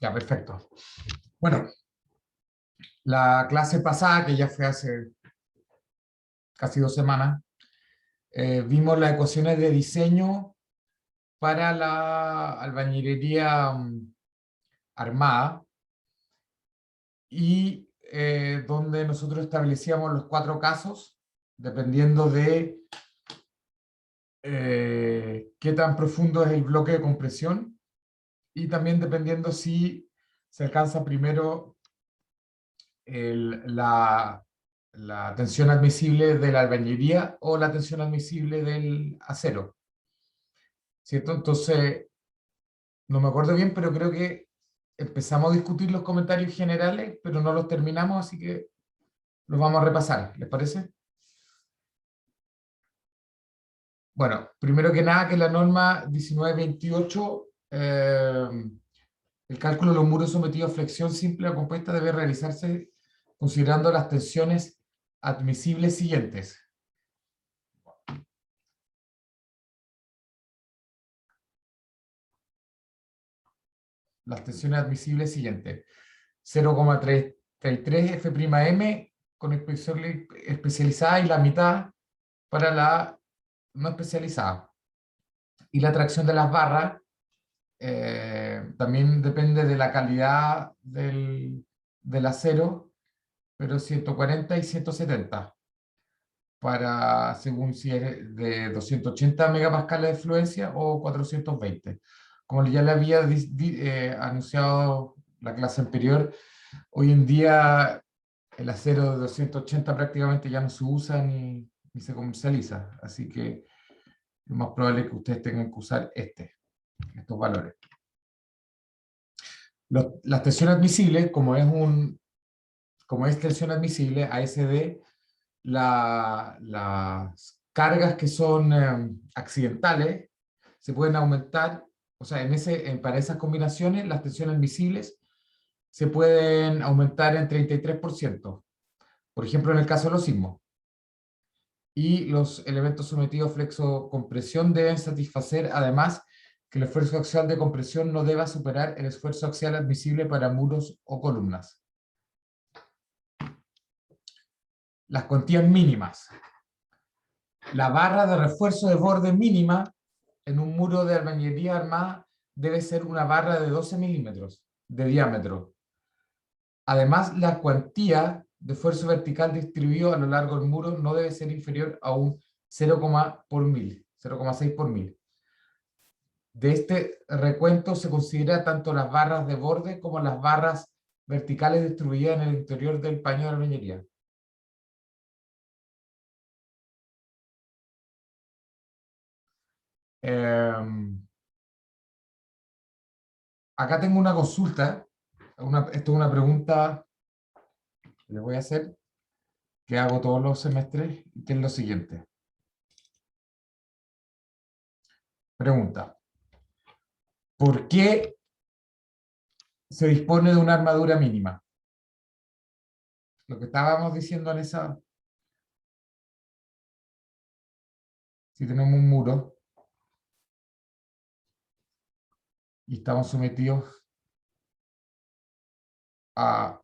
Ya, perfecto. Bueno, la clase pasada, que ya fue hace casi 2 semanas, vimos las ecuaciones de diseño para la albañilería armada y donde nosotros establecíamos los 4 casos, dependiendo de qué tan profundo es el bloque de compresión y también dependiendo si se alcanza primero la tensión admisible de la albañilería o la tensión admisible del acero, ¿cierto? Entonces, no me acuerdo bien, pero creo que empezamos a discutir los comentarios generales, pero no los terminamos, así que los vamos a repasar, ¿les parece? Bueno, primero que nada, que la norma 1928, el cálculo de los muros sometidos a flexión simple o compuesta debe realizarse considerando las tensiones admisibles siguientes. Las tensiones admisibles siguientes: 0,33 F'M con inspección especializada y la mitad para la no especializada. Y la tracción de las barras también depende de la calidad del acero, pero 140 y 170, según si es de 280 megapascales de fluencia o 420. Como ya le había anunciado la clase anterior, hoy en día el acero de 280 prácticamente ya no se usa ni se comercializa, así que lo más probable es que ustedes tengan que usar estos valores. Las tensiones admisibles, como es tensión admisible, ASD, las cargas que son accidentales se pueden aumentar, o sea, para esas combinaciones las tensiones admisibles se pueden aumentar en 33%, por ejemplo en el caso de los sismos. Y los elementos sometidos a flexocompresión deben satisfacer además que el esfuerzo axial de compresión no deba superar el esfuerzo axial admisible para muros o columnas. Las cuantías mínimas. La barra de refuerzo de borde mínima en un muro de albañilería armada debe ser una barra de 12 milímetros de diámetro. Además, la cuantía de esfuerzo vertical distribuido a lo largo del muro no debe ser inferior a un 0,6 por mil. De este recuento se considera tanto las barras de borde como las barras verticales distribuidas en el interior del paño de albañilería. Acá tengo una consulta, esto es una pregunta que les voy a hacer, que hago todos los semestres, que es lo siguiente. Pregunta: ¿por qué se dispone de una armadura mínima? Lo que estábamos diciendo en esa... Si tenemos un muro y estamos sometidos a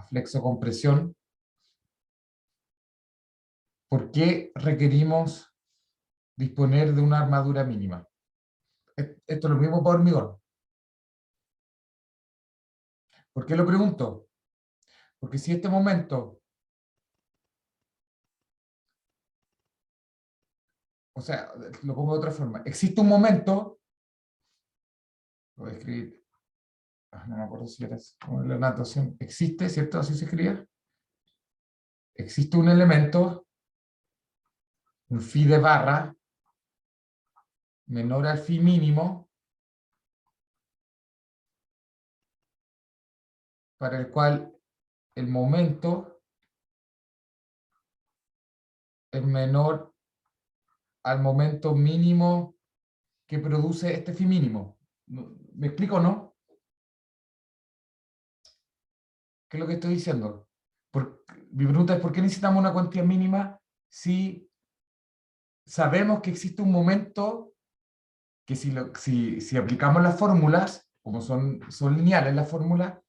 flexocompresión, ¿por qué requerimos disponer de una armadura mínima? Esto es lo mismo para hormigón. ¿Por qué lo pregunto? Porque si este momento, o sea, lo pongo de otra forma, existe un momento, lo voy a escribir, no me acuerdo si era como la notación, existe, ¿cierto? Así se escribía. Existe un elemento, un phi de barra, menor al phi mínimo, para el cual el momento es menor al momento mínimo que produce este phi mínimo. ¿Me explico o no? ¿Qué es lo que estoy diciendo? Mi pregunta es: ¿por qué necesitamos una cuantía mínima si sabemos que existe un momento que si aplicamos las fórmulas, como son lineales las fórmulas,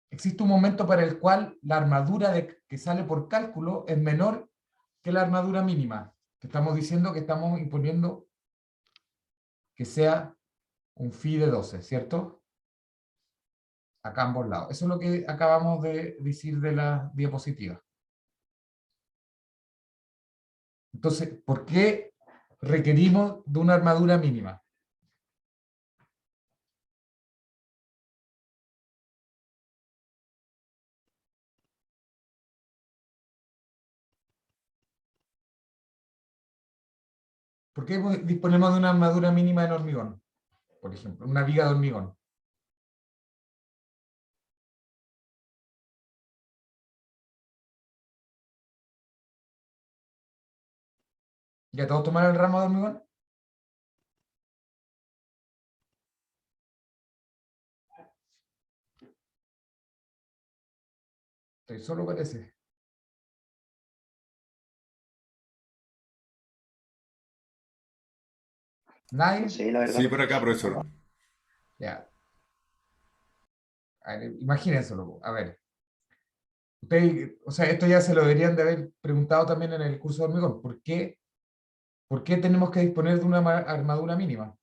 existe un momento para el cual la armadura que sale por cálculo es menor que la armadura mínima, que estamos diciendo que estamos imponiendo que sea un phi de 12, ¿cierto? Acá a ambos lados. Eso es lo que acabamos de decir de la diapositiva. Entonces, ¿por qué requerimos de una armadura mínima? ¿Por qué disponemos de una armadura mínima en hormigón? Por ejemplo, una viga de hormigón. ¿Ya todos tomaron el ramo de hormigón? Estoy solo parece. No ¿Nadie? sé, la verdad. Sí, por acá, profesor. Ya. A ver, imagínenselo. A ver. Usted, o sea, esto ya se lo deberían de haber preguntado también en el curso de hormigón. ¿Por qué tenemos que disponer de una armadura mínima?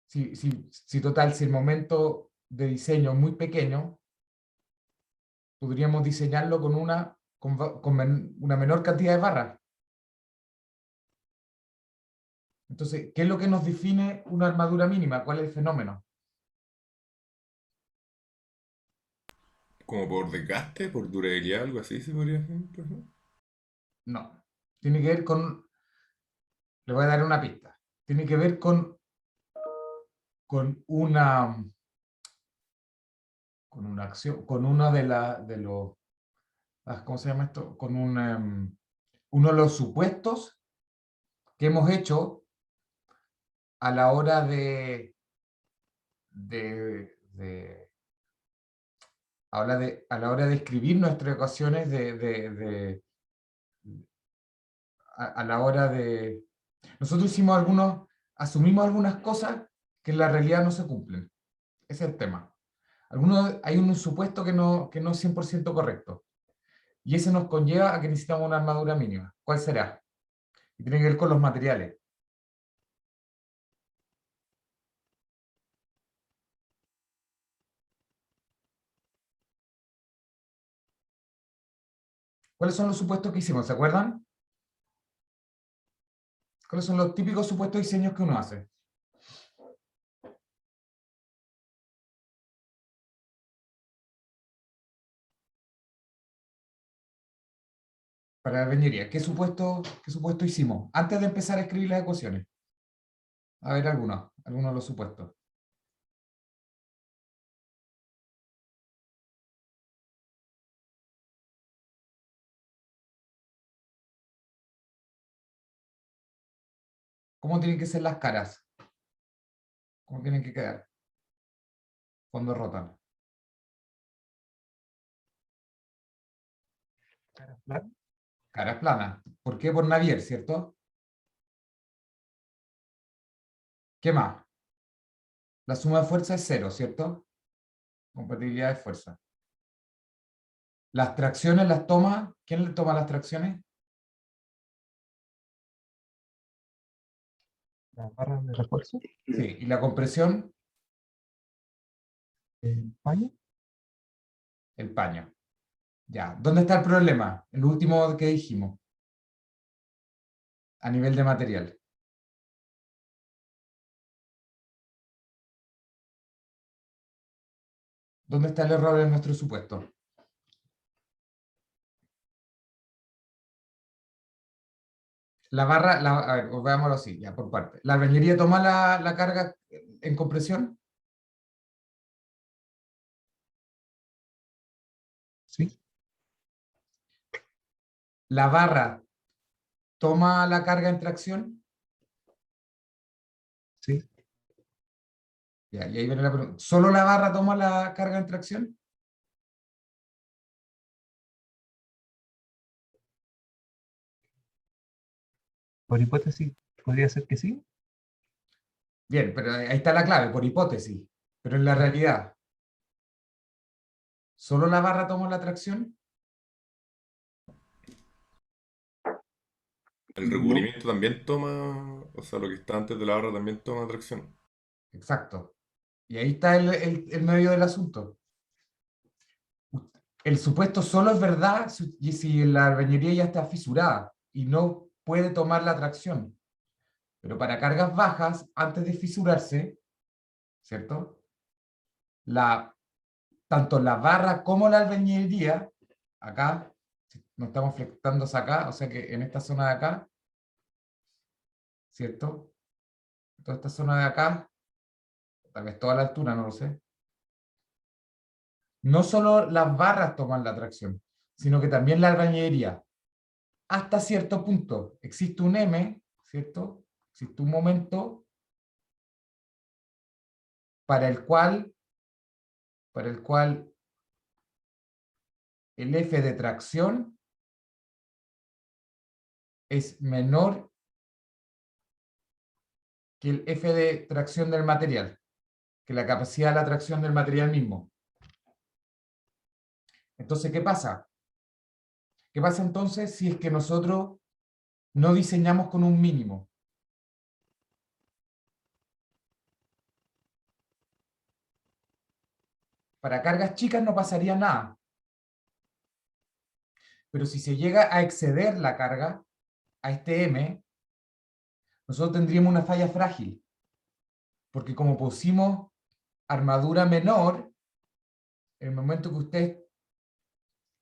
Si total, si el momento de diseño es muy pequeño, podríamos diseñarlo con una menor cantidad de barras. Entonces, ¿qué es lo que nos define una armadura mínima? ¿Cuál es el fenómeno? Como por desgaste, por durabilidad, algo así se podría decir, profesor. No. Tiene que ver con, le voy a dar una pista. Tiene que ver con una, con una acción, con una de los, ¿cómo se llama esto? Con uno de los supuestos que hemos hecho a la hora de a la hora de escribir nuestras ecuaciones a la hora de... Nosotros asumimos algunas cosas que en la realidad no se cumplen. Ese es el tema. Hay un supuesto que no es 100% correcto. Y ese nos conlleva a que necesitamos una armadura mínima. ¿Cuál será? Y tiene que ver con los materiales. ¿Cuáles son los supuestos que hicimos? ¿Se acuerdan? ¿Cuáles son los típicos supuestos de diseños que uno hace? Para la albañilería. ¿Qué supuesto hicimos? Antes de empezar a escribir las ecuaciones. A ver, algunos de los supuestos. ¿Cómo tienen que ser las caras? ¿Cómo tienen que quedar cuando rotan? Caras planas. ¿Por qué? Por Navier, ¿cierto? ¿Qué más? La suma de fuerza es cero, ¿cierto? Compatibilidad de fuerza. Las tracciones las toma. ¿Quién le toma las tracciones? Las barras de refuerzo, Sí. ¿Y la compresión? el paño, El paño. Ya. ¿Dónde está el problema? El último que dijimos. A nivel de material. ¿Dónde está el error en nuestro supuesto? A ver, veámoslo así, ya por parte. ¿La albañilería toma la carga en compresión? sí, ¿La barra toma la carga en tracción? sí, Ya, y ahí viene la pregunta. ¿Solo la barra toma la carga en tracción? por hipótesis, podría ser que sí. Bien, pero ahí está la clave, por hipótesis. Pero en la realidad, ¿solo la barra toma la tracción? El No. recubrimiento también toma, o sea, lo que está antes de la barra también toma tracción. Exacto. Y ahí está el medio del asunto. El supuesto solo es verdad si la albañilería ya está fisurada y no puede tomar la tracción. Pero para cargas bajas, antes de fisurarse, ¿cierto? La, tanto la barra como la albañilería, acá, nos estamos flectando hacia acá, o sea que en esta zona de acá, ¿cierto? Toda esta zona de acá, tal vez toda la altura, no lo sé. No solo las barras toman la tracción, sino que también la albañilería. Hasta cierto punto existe un M, ¿cierto? Existe un momento para el cual el F de tracción es menor que el F de tracción del material, que la capacidad de la tracción del material mismo. Entonces, ¿qué pasa? ¿Qué pasa entonces si es que nosotros no diseñamos con un mínimo? Para cargas chicas no pasaría nada. Pero si se llega a exceder la carga a este M, nosotros tendríamos una falla frágil. Porque como pusimos armadura menor, en el momento que ustedes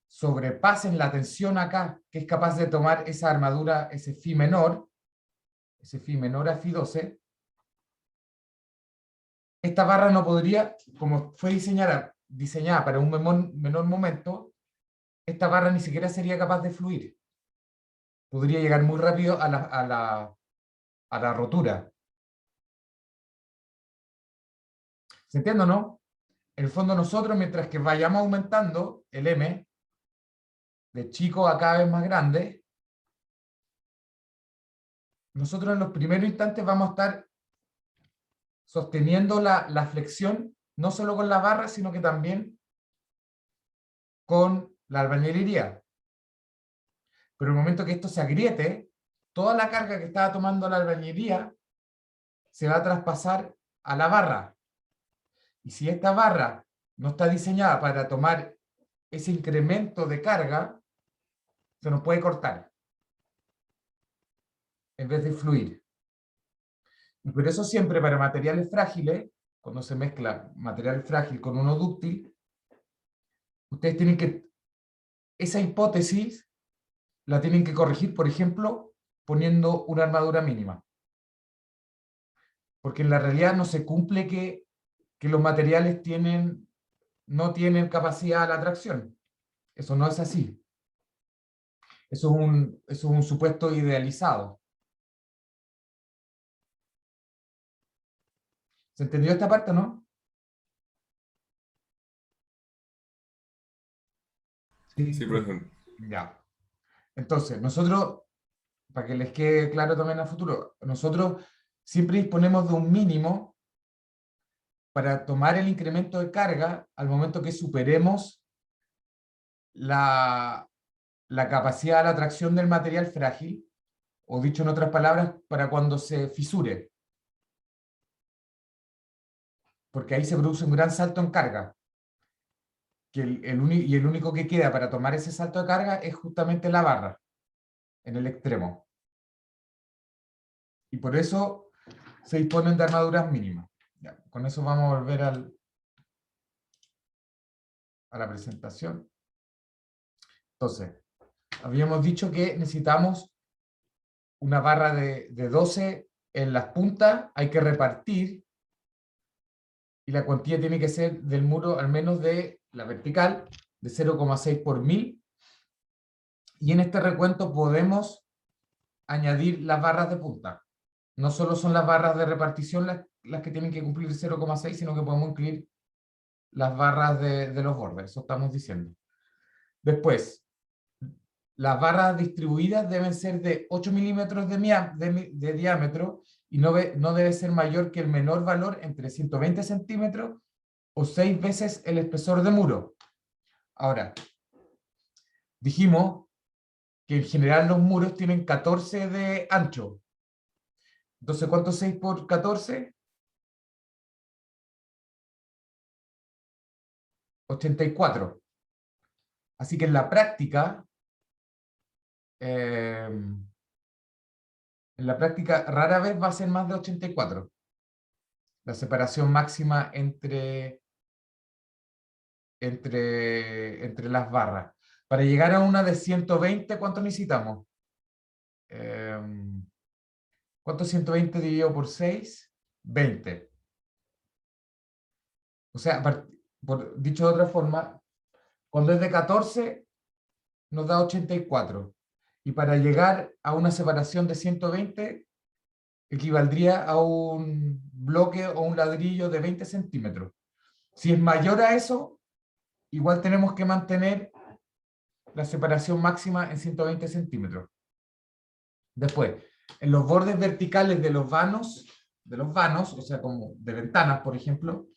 sobrepasen la tensión acá, que es capaz de tomar esa armadura, ese Fi menor a Fi 12, esta barra no podría, como fue diseñada para un menor momento, esta barra ni siquiera sería capaz de fluir. Podría llegar muy rápido a la rotura. ¿Se entiende o no? En el fondo nosotros, mientras que vayamos aumentando el M, de chico a cada vez más grande, nosotros en los primeros instantes vamos a estar sosteniendo la flexión, no solo con la barra, sino que también con la albañilería. Pero en el momento que esto se agriete, toda la carga que estaba tomando la albañilería se va a traspasar a la barra. Y si esta barra no está diseñada para tomar ese incremento de carga, se nos puede cortar en vez de fluir. Y por eso siempre para materiales frágiles, cuando se mezcla material frágil con uno dúctil, ustedes tienen que, esa hipótesis la tienen que corregir, por ejemplo, poniendo una armadura mínima. Porque en la realidad no se cumple que los materiales no tienen capacidad de atracción. Eso no es así. Eso es un supuesto idealizado. ¿Se entendió esta parte o no? Sí, Sí, profe. profesor. Ya. Entonces, nosotros, para que les quede claro también a futuro, nosotros siempre disponemos de un mínimo para tomar el incremento de carga al momento que superemos la capacidad de la atracción del material frágil, o dicho en otras palabras, para cuando se fisure. Porque ahí se produce un gran salto en carga. Que el único que queda para tomar ese salto de carga es justamente la barra, en el extremo. Y por eso se disponen de armaduras mínimas. Ya, con eso vamos a volver a la presentación. Entonces, habíamos dicho que necesitamos una barra de 12 en las puntas, hay que repartir, y la cuantía tiene que ser del muro al menos de la vertical, de 0,6 por 1000. Y en este recuento podemos añadir las barras de punta. No solo son las barras de repartición las que tienen que cumplir 0,6, sino que podemos incluir las barras de los bordes, eso estamos diciendo. Después, las barras distribuidas deben ser de 8 milímetros de diámetro y no debe ser mayor que el menor valor entre 120 centímetros o 6 veces el espesor de muro. Ahora, dijimos que en general los muros tienen 14 de ancho. Entonces, ¿cuánto es 6 por 14? 84. Así que en la práctica rara vez va a ser más de 84. La separación máxima entre las barras. Para llegar a una de 120, ¿cuánto necesitamos? ¿Cuánto es 120 dividido por 6? 20. O sea, dicho de otra forma, cuando es de 14, nos da 84. Y para llegar a una separación de 120, equivaldría a un bloque o un ladrillo de 20 centímetros. Si es mayor a eso, igual tenemos que mantener la separación máxima en 120 centímetros. Después, en los bordes verticales de los vanos, o sea, como de ventanas, por ejemplo,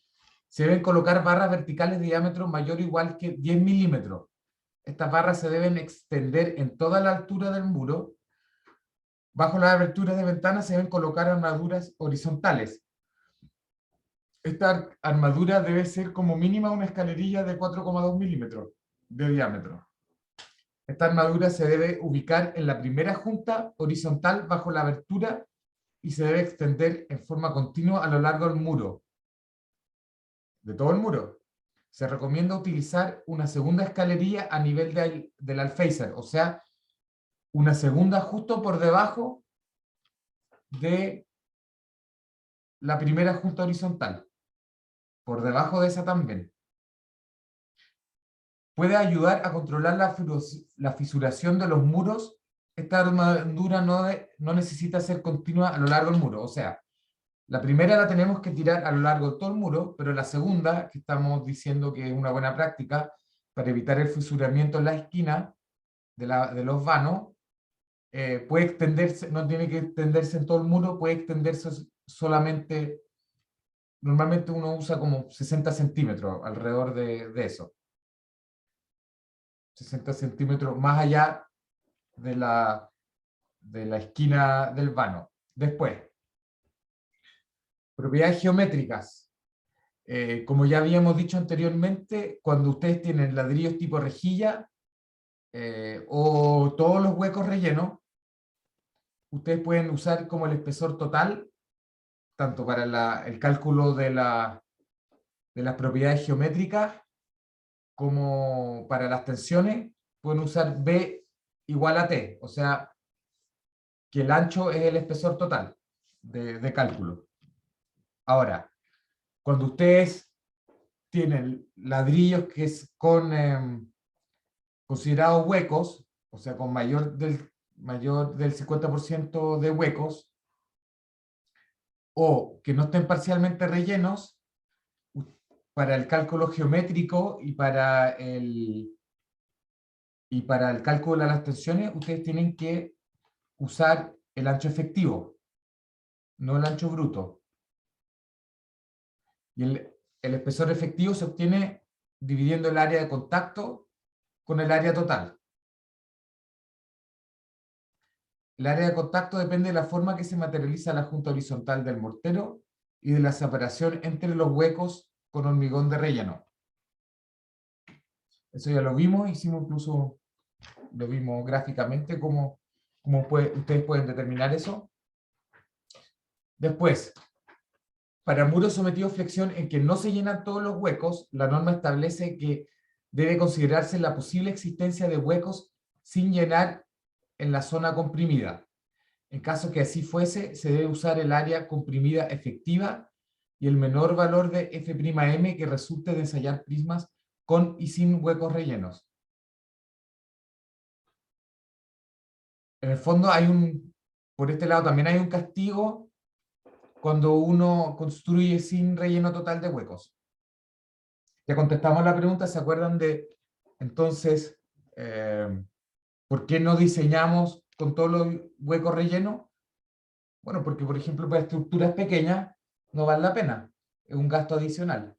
se deben colocar barras verticales de diámetro mayor o igual que 10 milímetros. Estas barras se deben extender en toda la altura del muro. Bajo las aberturas de ventanas se deben colocar armaduras horizontales. Esta armadura debe ser como mínima una escalerilla de 4,2 milímetros de diámetro. Esta armadura se debe ubicar en la primera junta horizontal bajo la abertura y se debe extender en forma continua a lo largo del muro, de todo el muro. Se recomienda utilizar una segunda escalerilla a nivel del alféizar, o sea, una segunda justo por debajo de la primera junta horizontal, por debajo de esa también. Puede ayudar a controlar la fisuración de los muros. Esta armadura no necesita ser continua a lo largo del muro, o sea, la primera la tenemos que tirar a lo largo de todo el muro, pero la segunda, que estamos diciendo que es una buena práctica para evitar el fisuramiento en la esquina de los vanos, puede extenderse, no tiene que extenderse en todo el muro, puede extenderse solamente, normalmente uno usa como 60 centímetros alrededor de eso. 60 centímetros más allá de la esquina del vano. Después, propiedades geométricas. Como ya habíamos dicho anteriormente, cuando ustedes tienen ladrillos tipo rejilla o todos los huecos rellenos, ustedes pueden usar como el espesor total, tanto para el cálculo de las propiedades geométricas como para las tensiones, pueden usar B igual a T, o sea, que el ancho es el espesor total de cálculo. Ahora, cuando ustedes tienen ladrillos que es considerados huecos, o sea, con mayor del 50% de huecos, o que no estén parcialmente rellenos, para el cálculo geométrico y para el cálculo de las tensiones, ustedes tienen que usar el ancho efectivo, no el ancho bruto. Y el espesor efectivo se obtiene dividiendo el área de contacto con el área total. El área de contacto depende de la forma que se materializa la junta horizontal del mortero y de la separación entre los huecos con hormigón de relleno. Eso ya lo vimos, lo vimos gráficamente, cómo ustedes pueden determinar eso. Después, para muros sometidos a flexión en que no se llenan todos los huecos, la norma establece que debe considerarse la posible existencia de huecos sin llenar en la zona comprimida. En caso que así fuese, se debe usar el área comprimida efectiva y el menor valor de F'M que resulte de ensayar prismas con y sin huecos rellenos. En el fondo por este lado también hay un castigo cuando uno construye sin relleno total de huecos. Ya contestamos la pregunta, ¿se acuerdan de entonces ¿Por qué no diseñamos con todos los huecos rellenos? Bueno, porque por ejemplo para estructuras pequeñas no vale la pena, es un gasto adicional.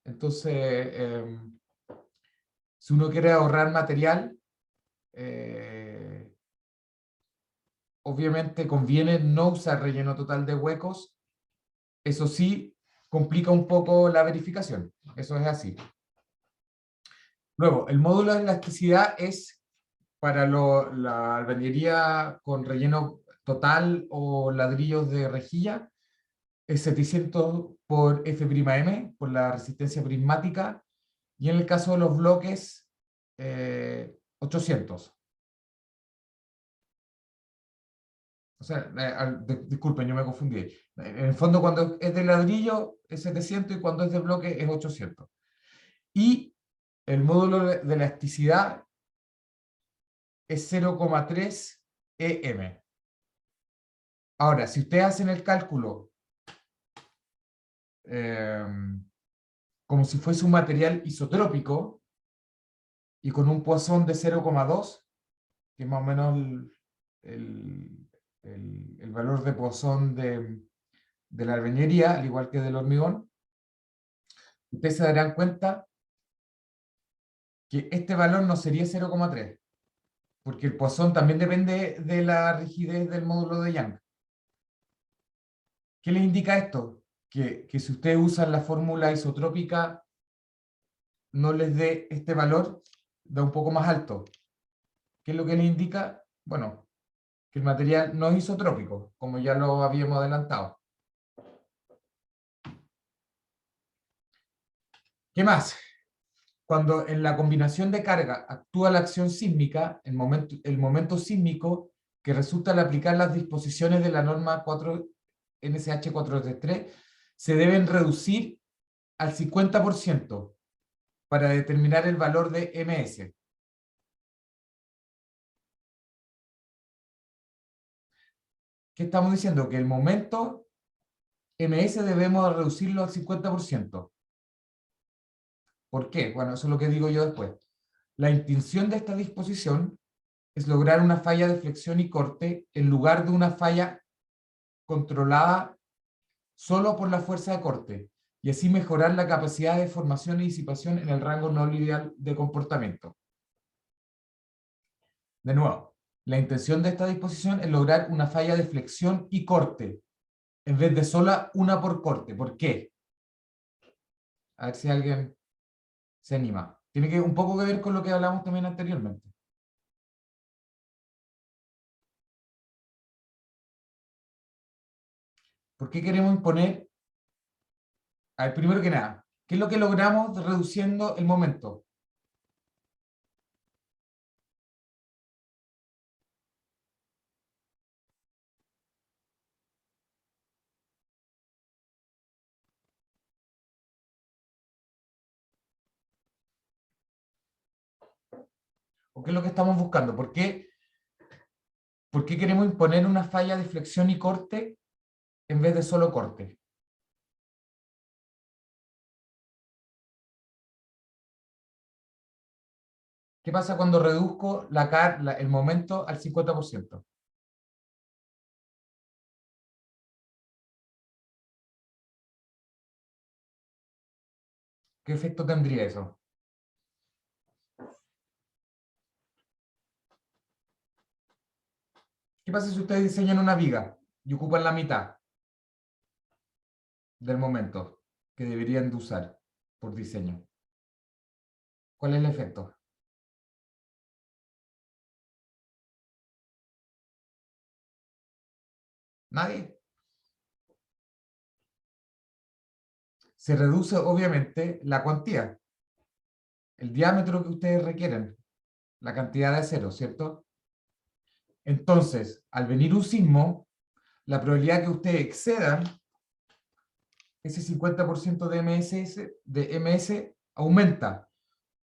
Entonces, si uno quiere ahorrar material, obviamente conviene no usar relleno total de huecos. Eso sí, complica un poco la verificación. Eso es así. Luego, el módulo de elasticidad es para la albañilería con relleno total o ladrillos de rejilla. Es 700 por F'M, por la resistencia prismática. Y en el caso de los bloques, 800. O sea, disculpen, yo me confundí. En el fondo, cuando es de ladrillo es 700 y cuando es de bloque es 800. Y el módulo de elasticidad es 0,3 EM. Ahora, si ustedes hacen el cálculo eh, como si fuese un material isotrópico y con un Poisson de 0,2, que es más o menos el valor de Poisson de la albañilería, al igual que del hormigón, ustedes se darán cuenta que este valor no sería 0,3, porque el Poisson también depende de la rigidez del módulo de Young. ¿Qué les indica esto? Que si ustedes usan la fórmula isotrópica, no les dé este valor, da un poco más alto. ¿Qué es lo que les indica? Bueno, que el material no es isotrópico, como ya lo habíamos adelantado. ¿Qué más? Cuando en la combinación de carga actúa la acción sísmica, el momento sísmico que resulta al aplicar las disposiciones de la norma 4, NSH 433 se deben reducir al 50% para determinar el valor de MS. ¿Qué estamos diciendo? Que el momento MS debemos reducirlo al 50%. ¿Por qué? Bueno, eso es lo que digo yo después. La intención de esta disposición es lograr una falla de flexión y corte en lugar de una falla controlada solo por la fuerza de corte, y así mejorar la capacidad de formación y disipación en el rango no lineal de comportamiento. De nuevo, la intención de esta disposición es lograr una falla de flexión y corte, en vez de sola una por corte. ¿Por qué? A ver si alguien se anima. Tiene que un poco que ver con lo que hablamos también anteriormente. ¿Por qué queremos imponer? A ver, primero que nada, ¿qué es lo que logramos reduciendo el momento? ¿O qué es lo que estamos buscando? ¿Por qué queremos imponer una falla de flexión y corte en vez de solo corte? ¿Qué pasa cuando reduzco el momento al 50%? ¿Qué efecto tendría eso? ¿Qué pasa si ustedes diseñan una viga y ocupan la mitad del momento que deberían de usar por diseño? ¿Cuál es el efecto? ¿Nadie? Se reduce obviamente la cuantía, el diámetro que ustedes requieren, la cantidad de acero, ¿cierto? Entonces, al venir un sismo, la probabilidad que ustedes excedan ese 50% de MS aumenta,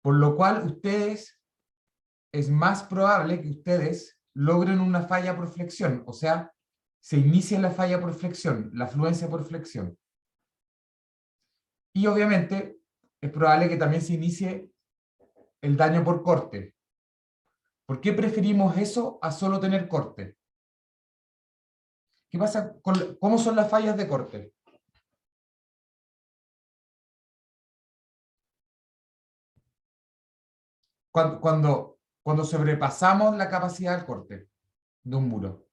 por lo cual es más probable que ustedes logren una falla por flexión, o sea, se inicia la falla por flexión, la fluencia por flexión. Y obviamente es probable que también se inicie el daño por corte. ¿Por qué preferimos eso a solo tener corte? ¿Qué pasa cómo son las fallas de corte? Cuando sobrepasamos la capacidad del corte de un muro,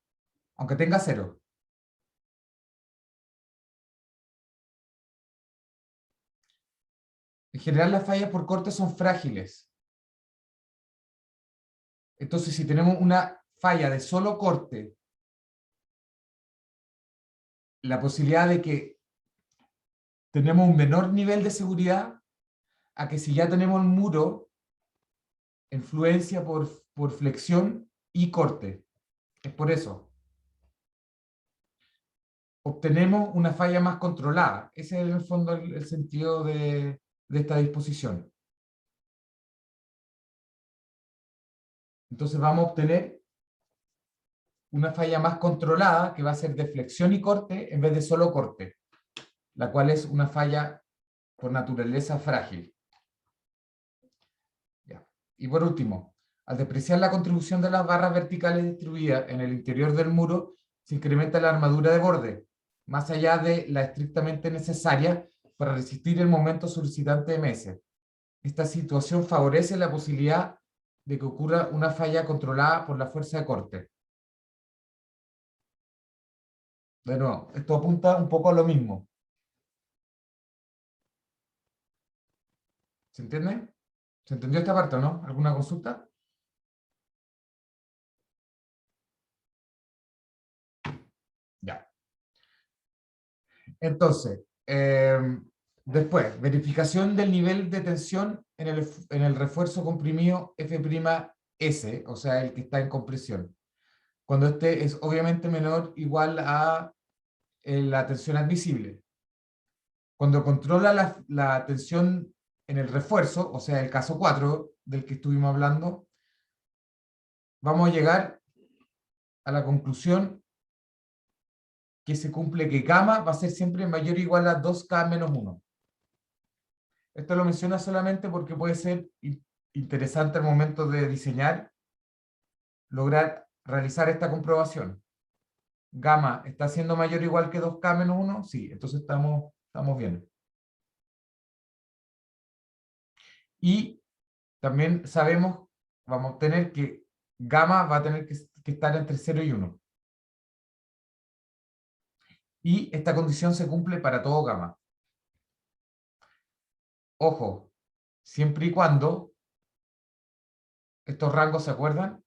aunque tenga cero. En general las fallas por corte son frágiles. Entonces, si tenemos una falla de solo corte, la posibilidad de que tenemos un menor nivel de seguridad a que si ya tenemos el muro, influencia por flexión y corte. Es por eso. Obtenemos una falla más controlada. Ese es en el fondo el sentido de esta disposición. Entonces vamos a obtener una falla más controlada que va a ser de flexión y corte en vez de solo corte, la cual es una falla por naturaleza frágil. Ya. Y por último, al despreciar la contribución de las barras verticales distribuidas en el interior del muro, se incrementa la armadura de borde, más allá de la estrictamente necesaria para resistir el momento solicitante de MS. Esta situación favorece la posibilidad de que ocurra una falla controlada por la fuerza de corte. De nuevo, esto apunta un poco a lo mismo. ¿Se entiende? ¿Se entendió esta parte o no? ¿Alguna consulta? Ya. Entonces, después, verificación del nivel de tensión en el refuerzo comprimido F'S, o sea, el que está en compresión. Cuando este es obviamente menor o igual a la tensión admisible. Cuando controla la tensión en el refuerzo, o sea, el caso 4 del que estuvimos hablando, vamos a llegar a la conclusión que se cumple que gamma va a ser siempre mayor o igual a 2K menos 1. Esto lo menciona solamente porque puede ser interesante al momento de diseñar, lograr realizar esta comprobación. Gamma está siendo mayor o igual que 2K menos 1, sí, entonces estamos bien. Y también sabemos, vamos a obtener que gamma va a tener que estar entre 0 y 1. Y esta condición se cumple para todo gamma. Ojo, siempre y cuando estos rangos, ¿se acuerdan?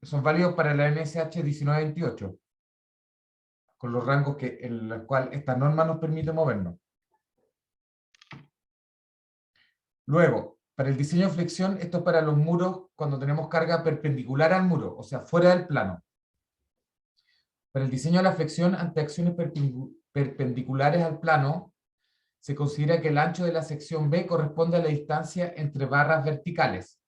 Son válidos para la NSH 1928, con los rangos en los cuales esta norma nos permite movernos. Luego, para el diseño de flexión, esto es para los muros cuando tenemos carga perpendicular al muro, o sea, fuera del plano. Para el diseño de la flexión ante acciones perpendiculares al plano, se considera que el ancho de la sección B corresponde a la distancia entre barras verticales.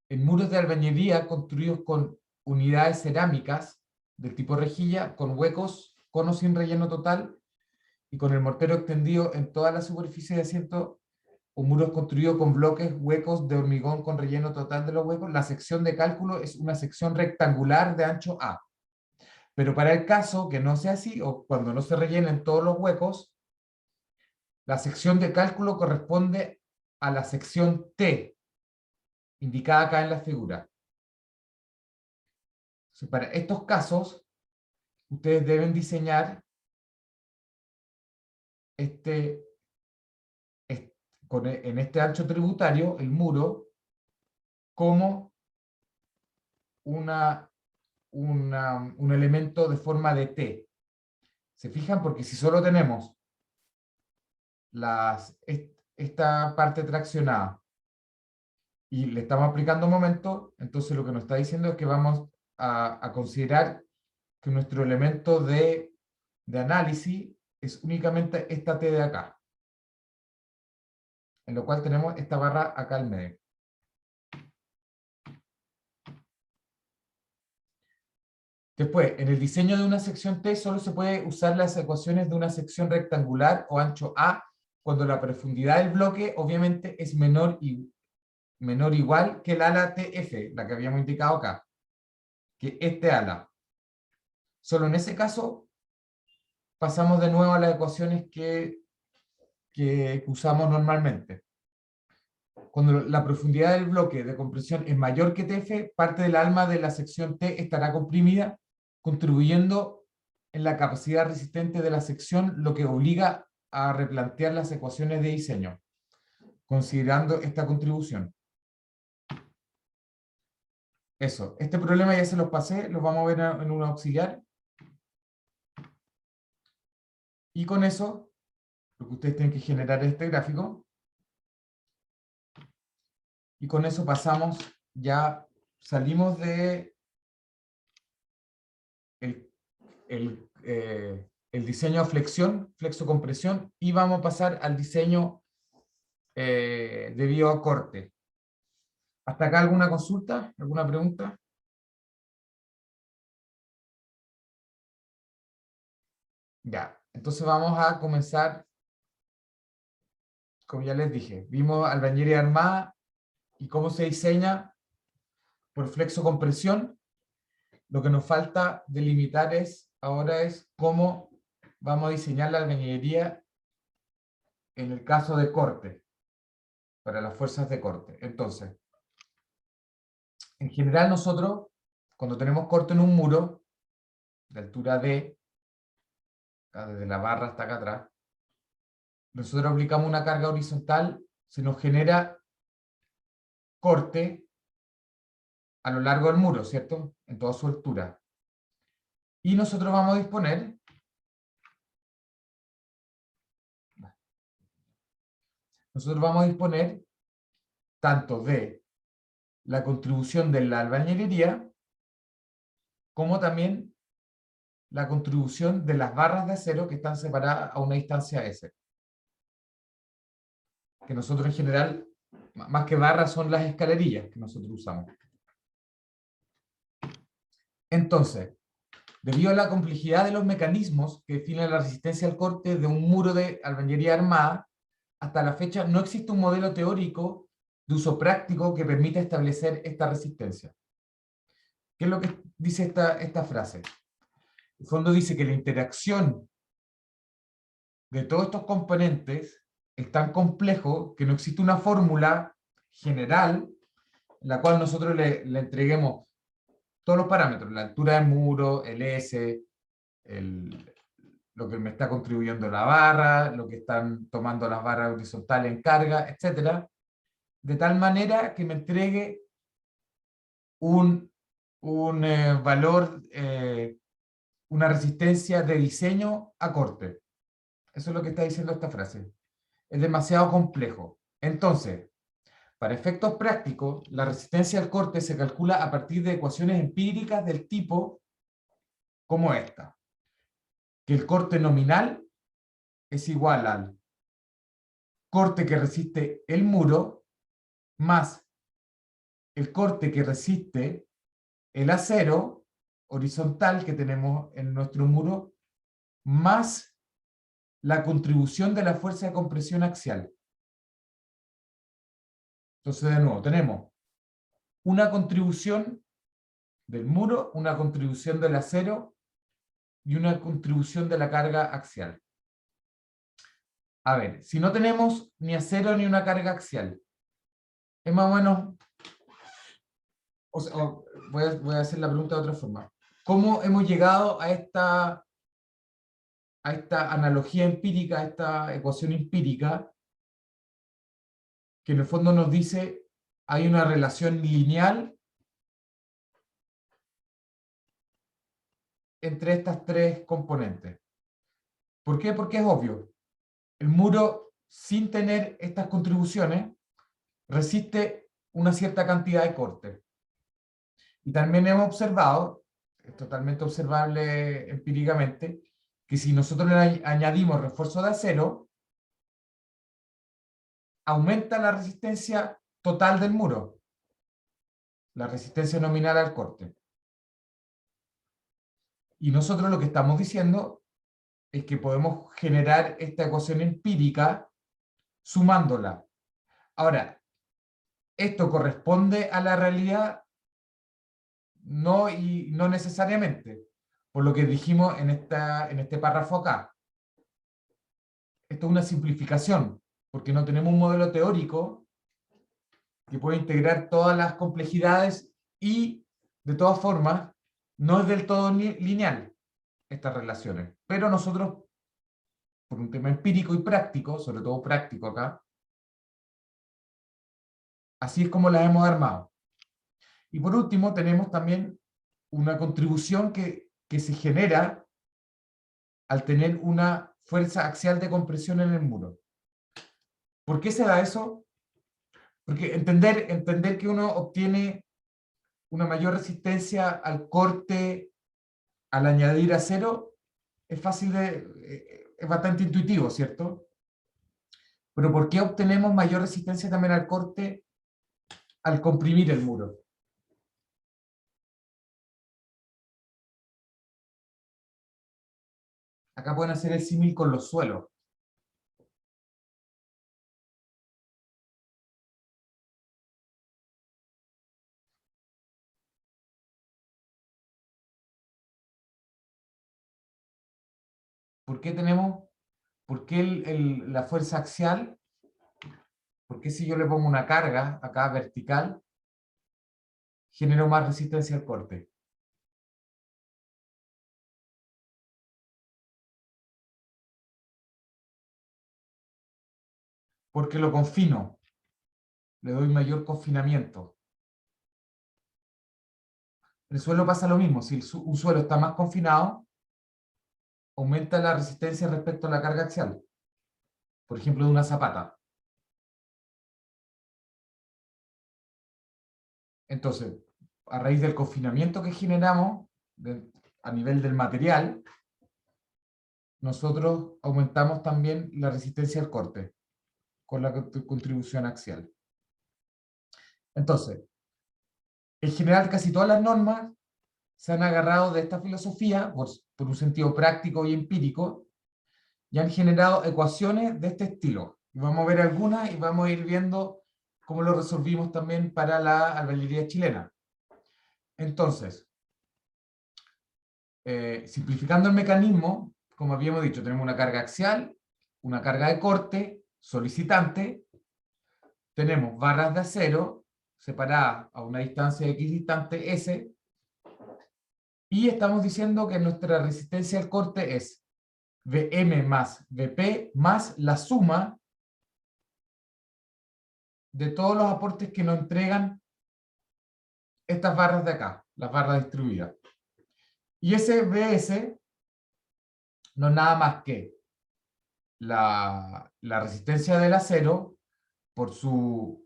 En muros de albañilería construidos con unidades cerámicas del tipo rejilla, con huecos, conos sin relleno total, y con el mortero extendido en toda la superficie de asiento, o muros construidos con bloques huecos de hormigón con relleno total de los huecos, la sección de cálculo es una sección rectangular de ancho A. Pero para el caso que no sea así, o cuando no se rellenen todos los huecos, la sección de cálculo corresponde a la sección T, indicada acá en la figura. Entonces, para estos casos, ustedes deben diseñar en este ancho tributario, el muro, como un elemento de forma de T. ¿Se fijan? Porque si solo tenemos esta parte traccionada y le estamos aplicando momento, entonces lo que nos está diciendo es que vamos a considerar que nuestro elemento de análisis es únicamente esta T de acá, en lo cual tenemos esta barra acá al medio. Después, en el diseño de una sección T solo se puede usar las ecuaciones de una sección rectangular o ancho A cuando la profundidad del bloque obviamente es menor menor o igual que el ala TF, la que habíamos indicado acá, que este ala. Solo en ese caso pasamos de nuevo a las ecuaciones que usamos normalmente. Cuando la profundidad del bloque de compresión es mayor que TF, parte del alma de la sección T estará comprimida, contribuyendo en la capacidad resistente de la sección, lo que obliga a replantear las ecuaciones de diseño, considerando esta contribución. Eso, este problema ya se los pasé, los vamos a ver en un auxiliar. Y con eso, lo que ustedes tienen que generar es este gráfico. Y con eso pasamos, ya salimos de el diseño a flexión, flexo-compresión, y vamos a pasar al diseño debido a corte. ¿Hasta acá alguna consulta? ¿Alguna pregunta? Ya, entonces vamos a comenzar, como ya les dije, vimos albañilería armada y cómo se diseña por flexo-compresión. Lo que nos falta delimitar ahora es cómo vamos a diseñar la albañilería en el caso de corte, para las fuerzas de corte. Entonces, en general nosotros, cuando tenemos corte en un muro, de altura D, desde la barra hasta acá atrás, nosotros aplicamos una carga horizontal, se nos genera corte a lo largo del muro, ¿cierto? En toda su altura. Y nosotros vamos a disponer tanto de la contribución de la albañilería, como también la contribución de las barras de acero que están separadas a una distancia S. Que nosotros en general, más que barras, son las escalerillas que nosotros usamos. Entonces, debido a la complejidad de los mecanismos que definen la resistencia al corte de un muro de albañilería armada, hasta la fecha no existe un modelo teórico de uso práctico que permita establecer esta resistencia. ¿Qué es lo que dice esta frase? En el fondo dice que la interacción de todos estos componentes es tan complejo que no existe una fórmula general en la cual nosotros le entreguemos todos los parámetros, la altura del muro, el S, lo que me está contribuyendo la barra, lo que están tomando las barras horizontales en carga, etc. De tal manera que me entregue un valor, una resistencia de diseño a corte. Eso es lo que está diciendo esta frase. Es demasiado complejo. Entonces, para efectos prácticos, la resistencia al corte se calcula a partir de ecuaciones empíricas del tipo como esta. Que el corte nominal es igual al corte que resiste el muro más el corte que resiste el acero horizontal que tenemos en nuestro muro más la contribución de la fuerza de compresión axial. Entonces, de nuevo, tenemos una contribución del muro, una contribución del acero y una contribución de la carga axial. A ver, si no tenemos ni acero ni una carga axial, es más o menos, voy a hacer la pregunta de otra forma. ¿Cómo hemos llegado a esta analogía empírica, a esta ecuación empírica, que en el fondo nos dice hay una relación lineal entre estas tres componentes? ¿Por qué? Porque es obvio. El muro, sin tener estas contribuciones, resiste una cierta cantidad de corte. Y también hemos observado, es totalmente observable empíricamente, que si nosotros le añadimos refuerzo de acero, aumenta la resistencia total del muro, la resistencia nominal al corte. Y nosotros lo que estamos diciendo es que podemos generar esta ecuación empírica sumándola. Ahora, ¿esto corresponde a la realidad? No, y no necesariamente, por lo que dijimos en este párrafo acá. Esto es una simplificación, porque no tenemos un modelo teórico que puede integrar todas las complejidades y, de todas formas, no es del todo lineal estas relaciones. Pero nosotros, por un tema empírico y práctico, sobre todo práctico acá, así es como las hemos armado. Y por último, tenemos también una contribución que se genera al tener una fuerza axial de compresión en el muro. ¿Por qué se da eso? Porque entender que uno obtiene una mayor resistencia al corte al añadir acero es fácil es bastante intuitivo, ¿cierto? Pero ¿por qué obtenemos mayor resistencia también al corte al comprimir el muro? Acá pueden hacer el símil con los suelos. ¿Por qué la fuerza axial? ¿Por qué si yo le pongo una carga acá vertical, genero más resistencia al corte? Porque lo confino, le doy mayor confinamiento. En el suelo pasa lo mismo, si un suelo está más confinado, aumenta la resistencia respecto a la carga axial. Por ejemplo, de una zapata. Entonces, a raíz del confinamiento que generamos a nivel del material, nosotros aumentamos también la resistencia al corte con la contribución axial. Entonces, en general casi todas las normas se han agarrado de esta filosofía por un sentido práctico y empírico y han generado ecuaciones de este estilo. Y vamos a ver algunas y vamos a ir viendo cómo lo resolvimos también para la albañilería chilena. Entonces, simplificando el mecanismo, como habíamos dicho, tenemos una carga axial, una carga de corte, solicitante, tenemos barras de acero separadas a una distancia equidistante S, y estamos diciendo que nuestra resistencia al corte es Vm más Vp más la suma de todos los aportes que nos entregan estas barras de acá, las barras distribuidas. Y ese Bs no es nada más que la resistencia del acero por o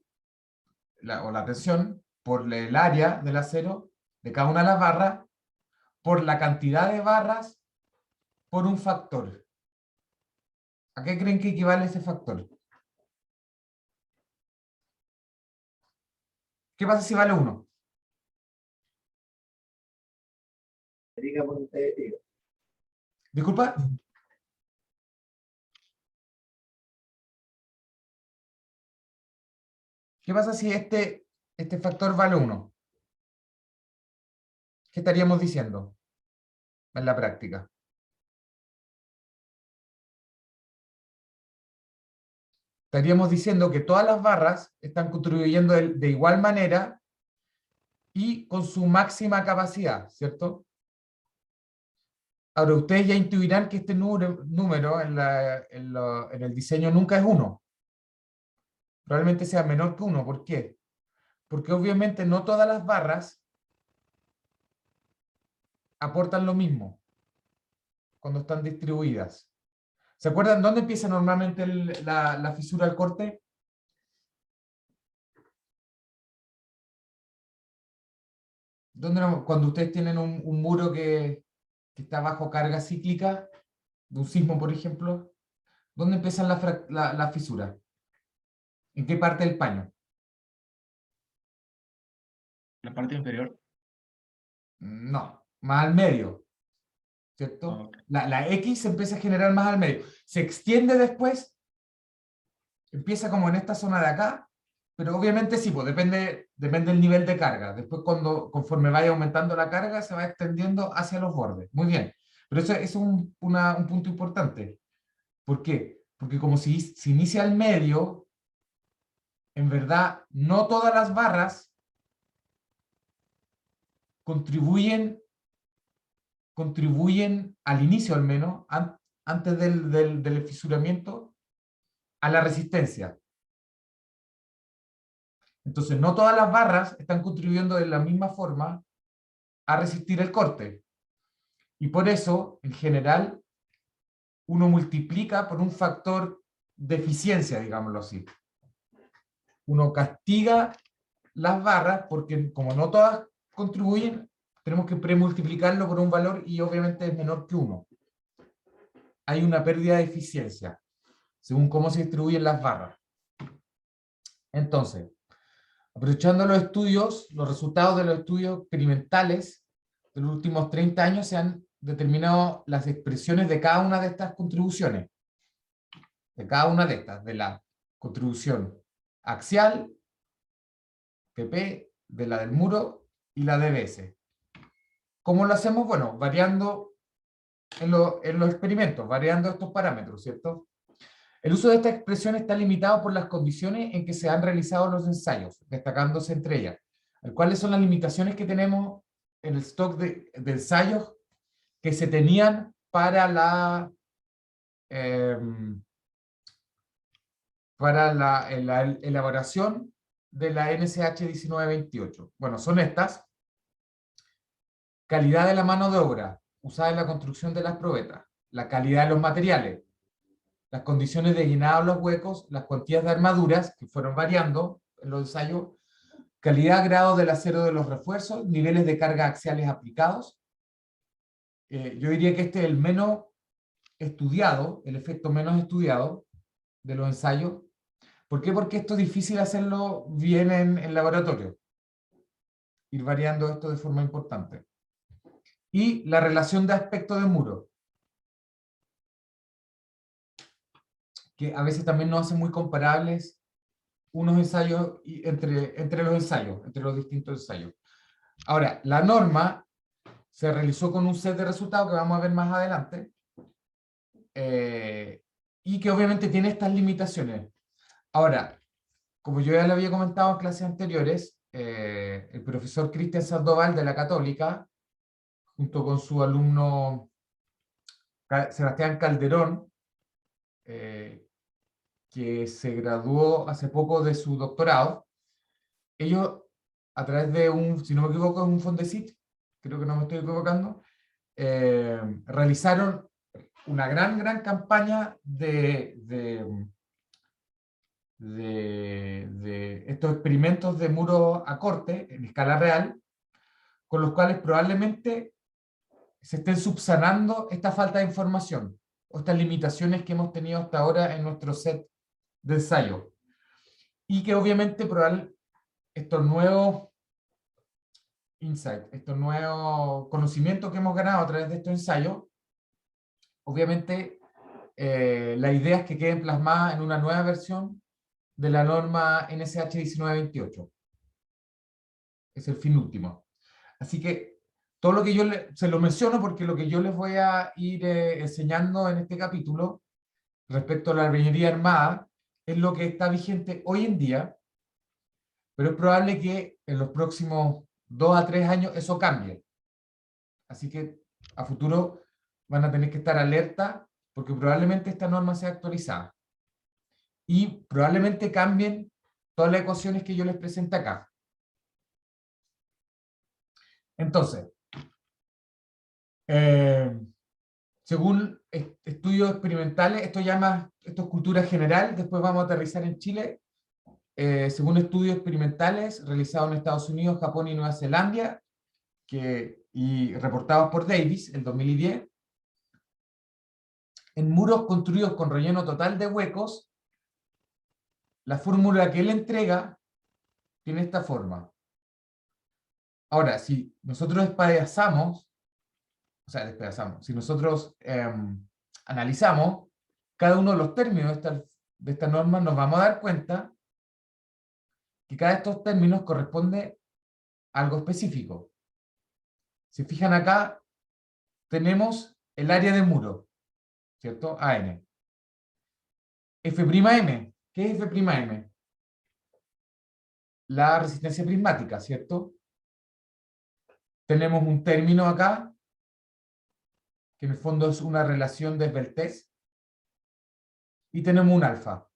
la tensión, por el área del acero de cada una de las barras, por la cantidad de barras, por un factor. ¿A qué creen que equivale ese factor? ¿Qué pasa si vale 1? Disculpa. ¿Qué pasa si este factor vale 1? ¿Qué estaríamos diciendo en la práctica? Estaríamos diciendo que todas las barras están contribuyendo de igual manera y con su máxima capacidad, ¿cierto? Ahora, ustedes ya intuirán que este número en el diseño nunca es 1. Probablemente sea menor que 1. ¿Por qué? Porque obviamente no todas las barras aportan lo mismo cuando están distribuidas. ¿Se acuerdan dónde empieza normalmente la fisura del corte? Cuando ustedes tienen un muro que está bajo carga cíclica, de un sismo, por ejemplo, ¿dónde empiezan la fisura? ¿En qué parte del paño? La parte inferior. No, más al medio, ¿cierto? Ok. La X se empieza a generar más al medio. Se extiende después, empieza como en esta zona de acá, pero obviamente sí, pues depende del nivel de carga. Después, conforme vaya aumentando la carga, se va extendiendo hacia los bordes. Muy bien. Pero eso es un punto importante. ¿Por qué? Porque como se inicia al medio, en verdad, no todas las barras contribuyen al inicio al menos, antes del fisuramiento, a la resistencia. Entonces, no todas las barras están contribuyendo de la misma forma a resistir el corte. Y por eso, en general, uno multiplica por un factor de eficiencia, digámoslo así. Uno castiga las barras porque como no todas contribuyen, tenemos que premultiplicarlo por un valor y obviamente es menor que 1. Hay una pérdida de eficiencia, según cómo se distribuyen las barras. Entonces, aprovechando los estudios, los resultados de los estudios experimentales de los últimos 30 años, se han determinado las expresiones de cada una de estas contribuciones. De cada una de estas, de la contribución axial, PP, de la del muro y la DBS. ¿Cómo lo hacemos? Bueno, variando en los experimentos, variando estos parámetros, ¿cierto? El uso de esta expresión está limitado por las condiciones en que se han realizado los ensayos, destacándose entre ellas. ¿Cuáles son las limitaciones que tenemos en el stock de ensayos que se tenían para la elaboración de la NSH 1928? Bueno, son estas. Calidad de la mano de obra usada en la construcción de las probetas, la calidad de los materiales, las condiciones de llenado de los huecos, las cuantías de armaduras que fueron variando en los ensayos, calidad, grado del acero de los refuerzos, niveles de carga axiales aplicados. Yo diría que este es el menos estudiado, el efecto menos estudiado de los ensayos. ¿Por qué? Porque esto es difícil hacerlo bien en laboratorio. Ir variando esto de forma importante. Y la relación de aspecto de muro, que a veces también nos hace muy comparables unos ensayos entre los ensayos, entre los distintos ensayos. Ahora, la norma se realizó con un set de resultados que vamos a ver más adelante, y que obviamente tiene estas limitaciones. Ahora, como yo ya le había comentado en clases anteriores, el profesor Cristian Sandoval de la Católica, junto con su alumno Sebastián Calderón, que se graduó hace poco de su doctorado, ellos, a través de si no me equivoco, es un Fondesit, creo que no me estoy equivocando, realizaron una gran campaña de estos experimentos de muro a corte en escala real, con los cuales probablemente se estén subsanando esta falta de información o estas limitaciones que hemos tenido hasta ahora en nuestro set de ensayo. Y que obviamente estos nuevos insights, estos nuevos conocimientos que hemos ganado a través de estos ensayos, obviamente la idea es que queden plasmadas en una nueva versión de la norma NSH 1928. Es el fin último. Así que todo lo que yo se lo menciono porque lo que yo les voy a ir enseñando en este capítulo respecto a la albañilería armada es lo que está vigente hoy en día, pero es probable que en los próximos 2 a 3 años eso cambie. Así que a futuro van a tener que estar alerta porque probablemente esta norma sea actualizada. Y probablemente cambien todas las ecuaciones que yo les presento acá. Entonces, según estudios experimentales, esto es cultura general, después vamos a aterrizar en Chile, según estudios experimentales realizados en Estados Unidos, Japón y Nueva Zelanda, y reportados por Davis en 2010, en muros construidos con relleno total de huecos, la fórmula que él entrega tiene esta forma. Ahora, si nosotros si nosotros analizamos cada uno de los términos de esta norma, nos vamos a dar cuenta que cada de estos términos corresponde a algo específico. Si fijan acá, tenemos el área de muro, ¿cierto? AN. F'M. ¿Qué es F'M? La resistencia prismática, ¿cierto? Tenemos un término acá, que en el fondo es una relación de Esbeltez, y tenemos un alfa.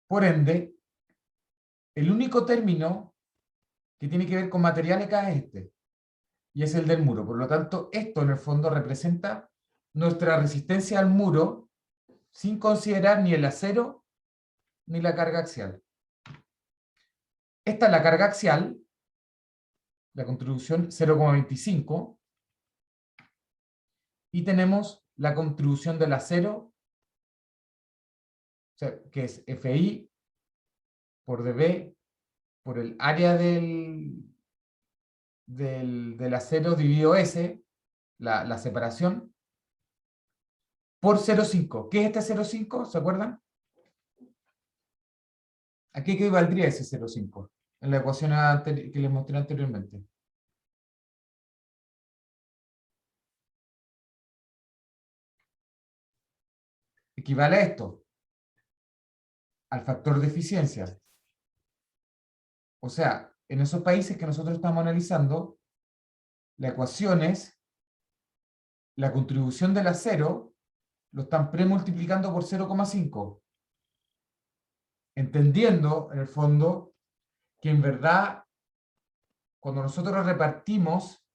Por ende, el único término que tiene que ver con materiales acá es este, y es el del muro. Por lo tanto, esto en el fondo representa nuestra resistencia al muro sin considerar ni el acero ni la carga axial. Esta es la carga axial, la contribución 0,25, y tenemos la contribución del acero, o sea, que es Fi por dB por el área del acero dividido S, la separación, por 0,5. ¿Qué es este 0,5? ¿Se acuerdan? ¿A qué equivaldría ese 0,5? En la ecuación que les mostré anteriormente. Equivale a esto, al factor de eficiencia. O sea, en esos países que nosotros estamos analizando, la ecuación es la contribución del acero, lo están premultiplicando por 0,5. Entendiendo, en el fondo, que en verdad, cuando nosotros repartimos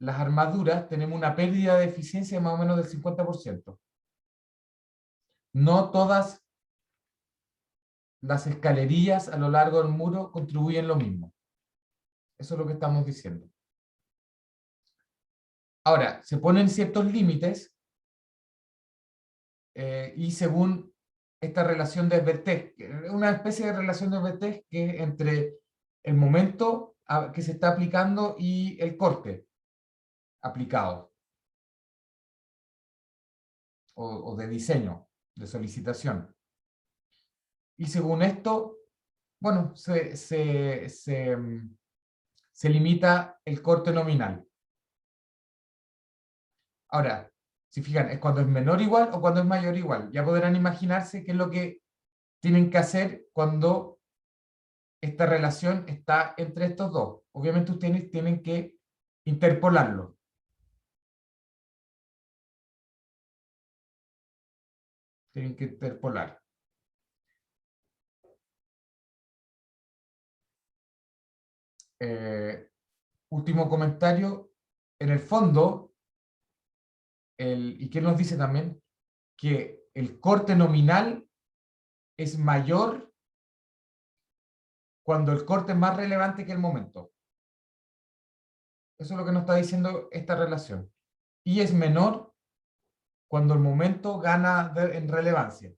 las armaduras, tenemos una pérdida de eficiencia de más o menos del 50%. No todas las escalerillas a lo largo del muro contribuyen lo mismo. Eso es lo que estamos diciendo. Ahora, se ponen ciertos límites y según esta relación de Esbeltez, una especie de relación de Esbeltez que es entre el momento que se está aplicando y el corte aplicado o de diseño, de solicitación. Y según esto, bueno, se limita el corte nominal. Ahora, si fijan, ¿es cuando es menor igual o cuando es mayor igual? Ya podrán imaginarse qué es lo que tienen que hacer cuando esta relación está entre estos dos. Obviamente ustedes tienen que interpolarlo. Tienen que interpolar. Último comentario. En el fondo, ¿y qué nos dice también? Que el corte nominal es mayor cuando el corte es más relevante que el momento. Eso es lo que nos está diciendo esta relación. Y es menor cuando el momento gana en relevancia.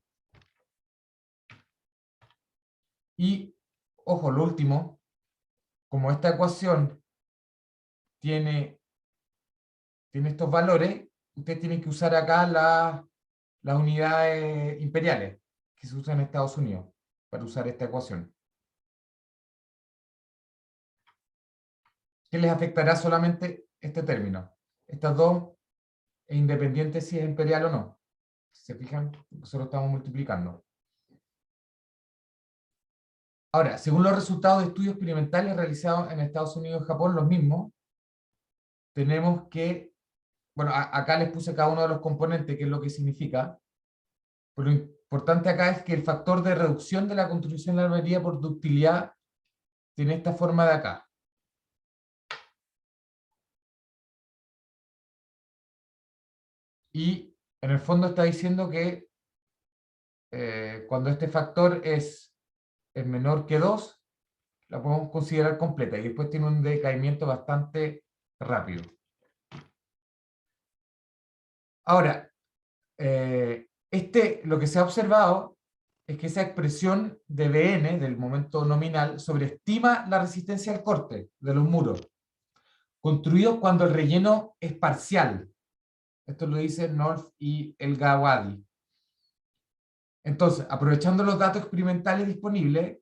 Y, ojo, lo último, como esta ecuación tiene estos valores, ustedes tienen que usar acá las unidades imperiales que se usan en Estados Unidos para usar esta ecuación. ¿Qué les afectará solamente este término? Estas dos, es independiente si es imperial o no. Si se fijan, nosotros estamos multiplicando. Ahora, según los resultados de estudios experimentales realizados en Estados Unidos y Japón, los mismos, tenemos que, bueno, acá les puse cada uno de los componentes, qué es lo que significa. Pero lo importante acá es que el factor de reducción de la contribución de la armería por ductilidad tiene esta forma de acá. Y en el fondo está diciendo que cuando este factor es menor que 2, la podemos considerar completa y después tiene un decaimiento bastante rápido. Ahora, lo que se ha observado es que esa expresión de Bn, del momento nominal, sobreestima la resistencia al corte de los muros, construidos cuando el relleno es parcial. Esto lo dice North y el Gawadi. Entonces, aprovechando los datos experimentales disponibles,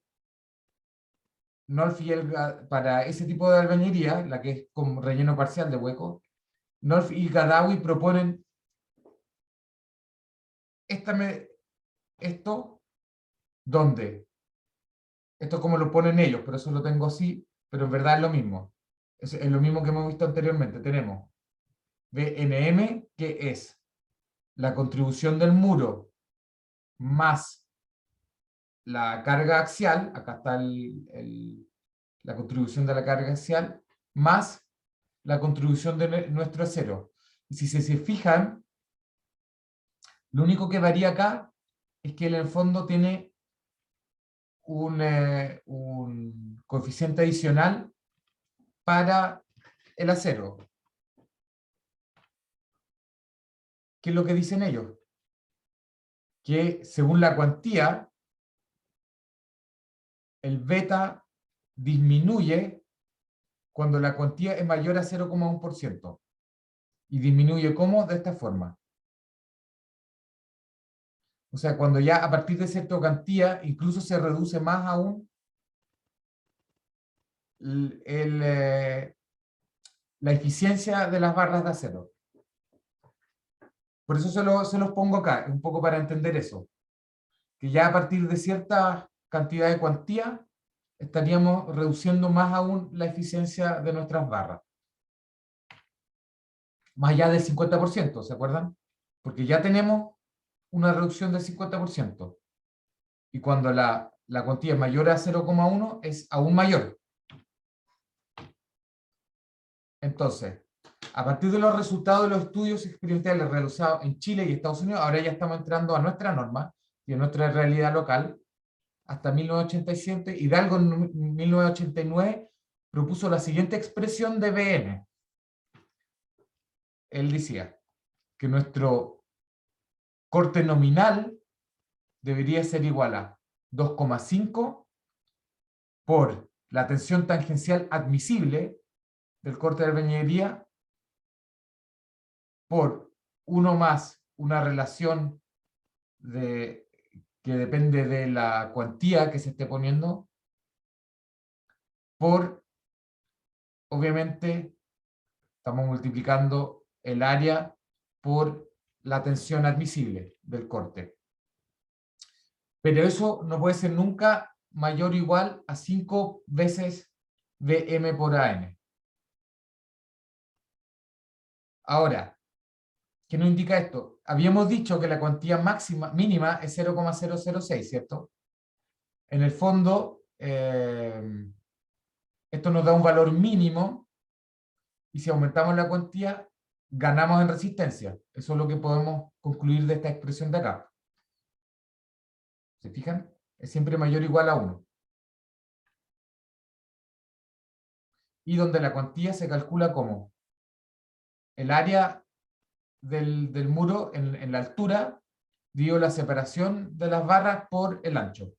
Nolf y para ese tipo de albañilería, la que es con relleno parcial de hueco, Nolf y Gadawi proponen esto, ¿dónde? Esto como lo ponen ellos, por eso lo tengo así, pero en verdad es lo mismo. Es lo mismo que hemos visto anteriormente. Tenemos BNM, que es la contribución del muro más la carga axial, acá está la contribución de la carga axial, más la contribución de nuestro acero. Y si se fijan, lo único que varía acá es que en el fondo tiene un coeficiente adicional para el acero. ¿Qué es lo que dicen ellos? Que según la cuantía, el beta disminuye cuando la cuantía es mayor a 0,1%. ¿Y disminuye cómo? De esta forma. O sea, cuando ya a partir de cierta cuantía, incluso se reduce más aún la eficiencia de las barras de acero. Por eso se los pongo acá, un poco para entender eso. Que ya a partir de cierta cantidad de cuantía, estaríamos reduciendo más aún la eficiencia de nuestras barras. Más allá del 50%, ¿se acuerdan? Porque ya tenemos una reducción del 50%. Y cuando la cuantía es mayor a 0,1 es aún mayor. Entonces, a partir de los resultados de los estudios experimentales realizados en Chile y Estados Unidos, ahora ya estamos entrando a nuestra norma y a nuestra realidad local, hasta 1987, Hidalgo en 1989 propuso la siguiente expresión de BM. Él decía que nuestro corte nominal debería ser igual a 2,5 por la tensión tangencial admisible del corte de albañilería por 1 más una relación que depende de la cuantía que se esté poniendo, por, obviamente, estamos multiplicando el área por la tensión admisible del corte. Pero eso no puede ser nunca mayor o igual a 5 veces Vm por An. Ahora, ¿qué nos indica esto? Habíamos dicho que la cuantía mínima es 0,006, ¿cierto? En el fondo, esto nos da un valor mínimo y si aumentamos la cuantía, ganamos en resistencia. Eso es lo que podemos concluir de esta expresión de acá. ¿Se fijan? Es siempre mayor o igual a 1. Y donde la cuantía se calcula como el área del muro en la altura, dividido la separación de las barras por el ancho.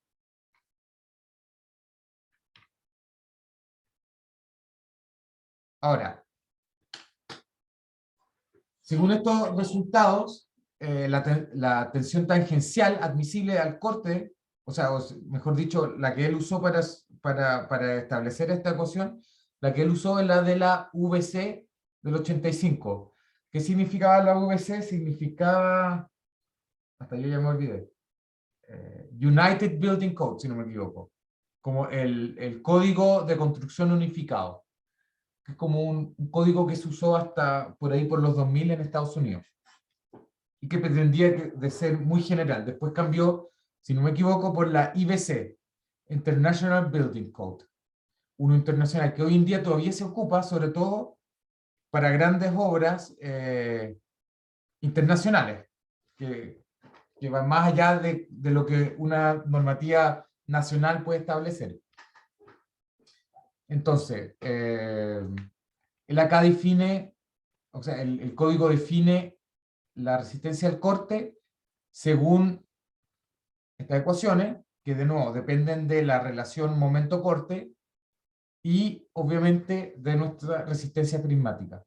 Ahora, según estos resultados, la tensión tangencial admisible al corte, o sea, mejor dicho, la que él usó para establecer esta ecuación, la que él usó es la de la VC del 85. ¿Qué significaba la VC? Significaba, hasta yo ya me olvidé, United Building Code, si no me equivoco, como el código de construcción unificado, que es como un código que se usó hasta por ahí por los 2000 en Estados Unidos, y que pretendía de ser muy general. Después cambió, si no me equivoco, por la IBC, International Building Code, uno internacional que hoy en día todavía se ocupa, sobre todo para grandes obras internacionales, que van más allá de lo que una normativa nacional puede establecer. Entonces, él acá define, o sea, el código define la resistencia al corte según estas ecuaciones, que de nuevo dependen de la relación momento-corte y obviamente de nuestra resistencia prismática.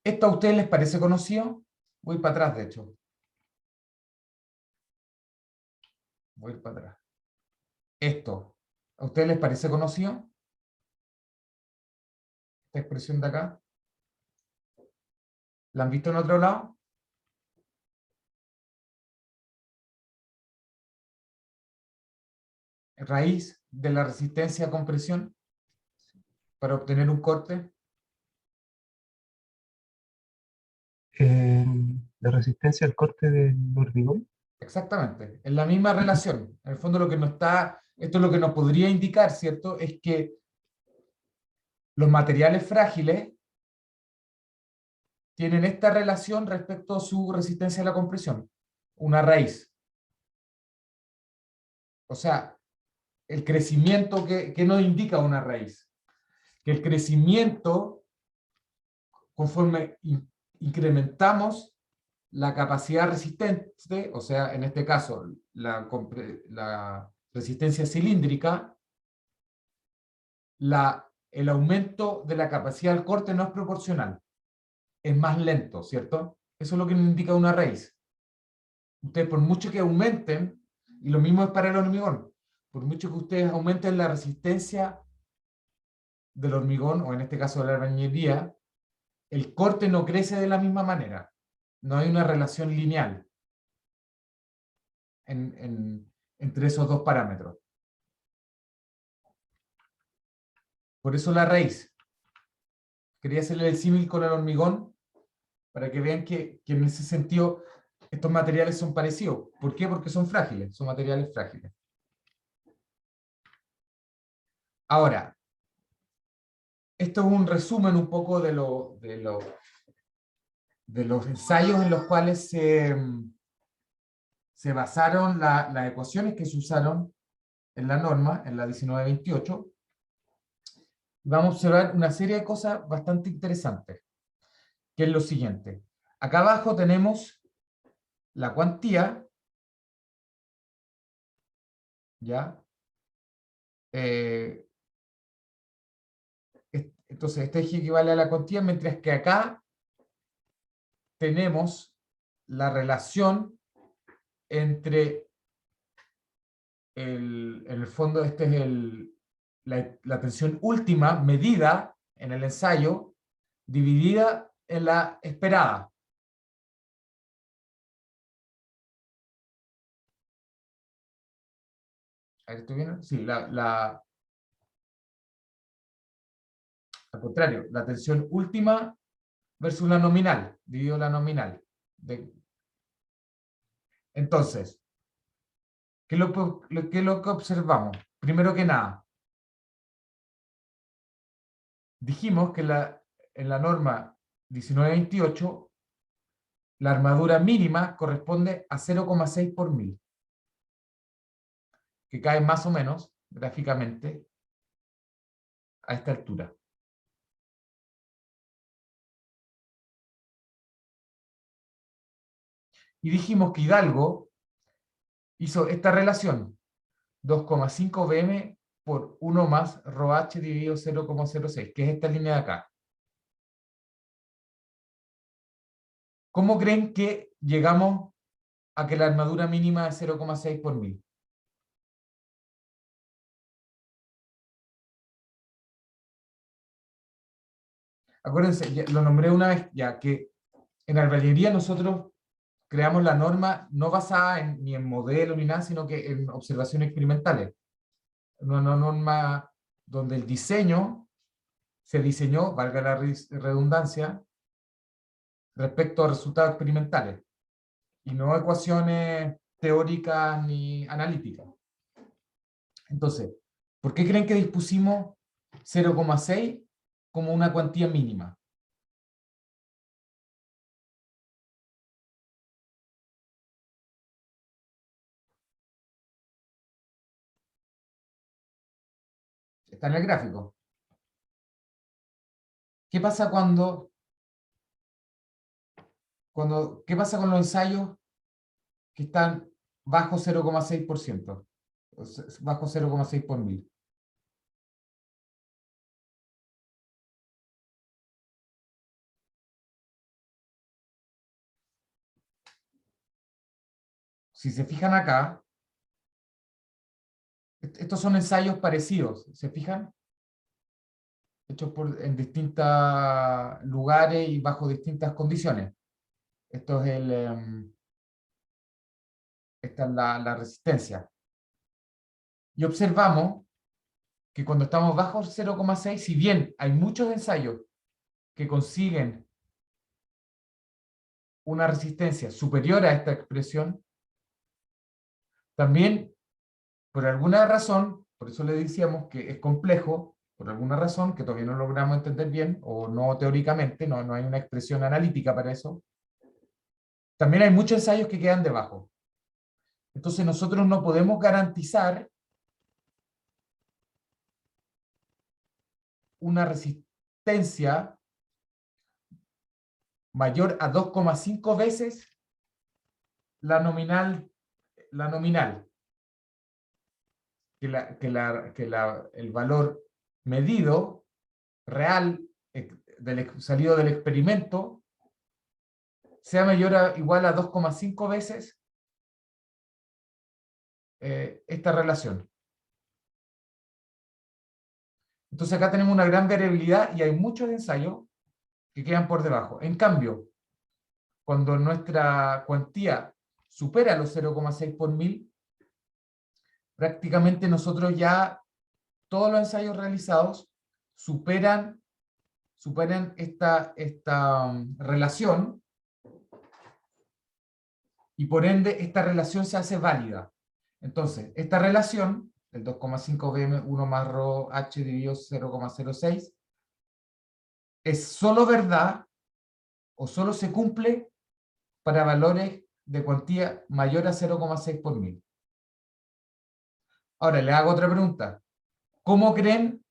¿Esto a ustedes les parece conocido? Voy para atrás, de hecho. Voy a ir para atrás. Esto, ¿a ustedes les parece conocido? Esta expresión de acá. ¿La han visto en otro lado? Raíz de la resistencia a compresión para obtener un corte. La resistencia al corte del hormigón. Exactamente, es la misma relación. En el fondo lo que nos está, esto es lo que nos podría indicar, ¿cierto? Es que los materiales frágiles tienen esta relación respecto a su resistencia a la compresión, una raíz. O sea, el crecimiento que nos indica una raíz. Que el crecimiento, conforme incrementamos la capacidad resistente, o sea, en este caso, la resistencia cilíndrica, el aumento de la capacidad del corte no es proporcional, es más lento, ¿cierto? Eso es lo que nos indica una raíz. Ustedes, por mucho que aumenten, y lo mismo es para el hormigón, por mucho que ustedes aumenten la resistencia del hormigón, o en este caso de la albañilería, el corte no crece de la misma manera. No hay una relación lineal entre esos dos parámetros. Por eso la raíz. Quería hacerle el símil con el hormigón para que vean que en ese sentido estos materiales son parecidos. ¿Por qué? Porque son frágiles, son materiales frágiles. Ahora, esto es un resumen un poco de los ensayos en los cuales se basaron las ecuaciones que se usaron en la norma, en la 1928. Vamos a observar una serie de cosas bastante interesantes, que es lo siguiente. Acá abajo tenemos la cuantía, ¿ya? Entonces, este eje equivale a la cuantía, mientras que acá tenemos la relación entre en el fondo, este es la tensión última medida en el ensayo, dividida en la esperada. A ver, ¿estoy bien? Sí, al contrario, la tensión última versus la nominal, dividido la nominal. Entonces, ¿qué es lo que observamos? Primero que nada, dijimos que en la norma 1928, la armadura mínima corresponde a 0,6 por mil, que cae más o menos, gráficamente, a esta altura. Y dijimos que Hidalgo hizo esta relación, 2,5 bm por 1 más ρh dividido 0,06, que es esta línea de acá. ¿Cómo creen que llegamos a que la armadura mínima es 0,6 por mil? Acuérdense, lo nombré una vez ya, que en albañilería nosotros creamos la norma no basada ni en modelo ni nada, sino que en observaciones experimentales. Una norma donde el diseño se diseñó, valga la redundancia, respecto a resultados experimentales, y no ecuaciones teóricas ni analíticas. Entonces, ¿por qué creen que dispusimos 0,6 como una cuantía mínima? Está en el gráfico. ¿Qué pasa qué pasa con los ensayos que están bajo 0,6%? Bajo 0,6 por mil. Si se fijan acá, Estos son ensayos parecidos, ¿se fijan? Hechos en distintos lugares y bajo distintas condiciones. Esto es esta es la resistencia. Y observamos que cuando estamos bajo 0,6, si bien hay muchos ensayos que consiguen una resistencia superior a esta expresión, también por alguna razón, por eso le decíamos que es complejo, por alguna razón que todavía no logramos entender bien, o no teóricamente, no hay una expresión analítica para eso, también hay muchos ensayos que quedan debajo. Entonces nosotros no podemos garantizar una resistencia mayor a 2,5 veces la nominal, el valor medido real salido del experimento sea mayor o igual a 2,5 veces esta relación. Entonces acá tenemos una gran variabilidad y hay muchos ensayos que quedan por debajo. En cambio, cuando nuestra cuantía supera los 0,6 por mil, prácticamente nosotros ya, todos los ensayos realizados superan esta relación, y por ende esta relación se hace válida. Entonces, esta relación, el 2,5 Bm1 más ρh dividido 0,06, es solo verdad o solo se cumple para valores de cuantía mayor a 0,6 por mil. Ahora, le hago otra pregunta. ¿Cómo creen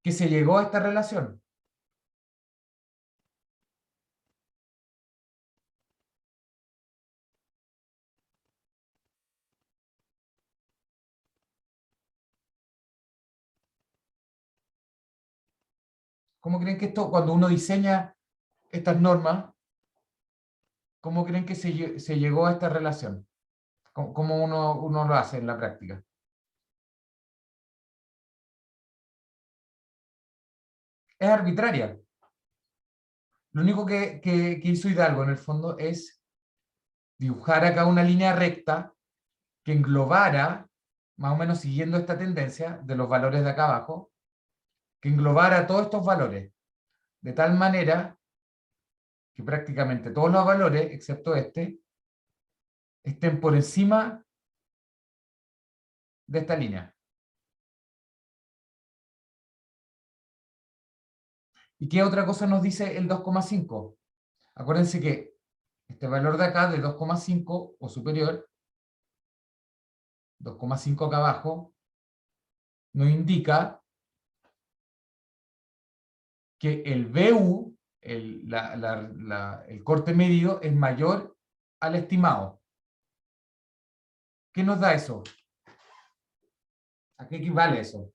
que se llegó a esta relación? ¿Cómo creen que esto, cuando uno diseña estas normas, cómo creen que se llegó a esta relación? ¿Cómo uno lo hace en la práctica? Es arbitraria. Lo único que hizo Hidalgo en el fondo es dibujar acá una línea recta que englobara, más o menos siguiendo esta tendencia de los valores de acá abajo, que englobara todos estos valores, de tal manera que prácticamente todos los valores, excepto este, estén por encima de esta línea. ¿Y qué otra cosa nos dice el 2,5? Acuérdense que este valor de acá, de 2,5 o superior, 2,5 acá abajo, nos indica que el BU, el corte medido, es mayor al estimado. ¿Qué nos da eso? ¿A qué equivale eso?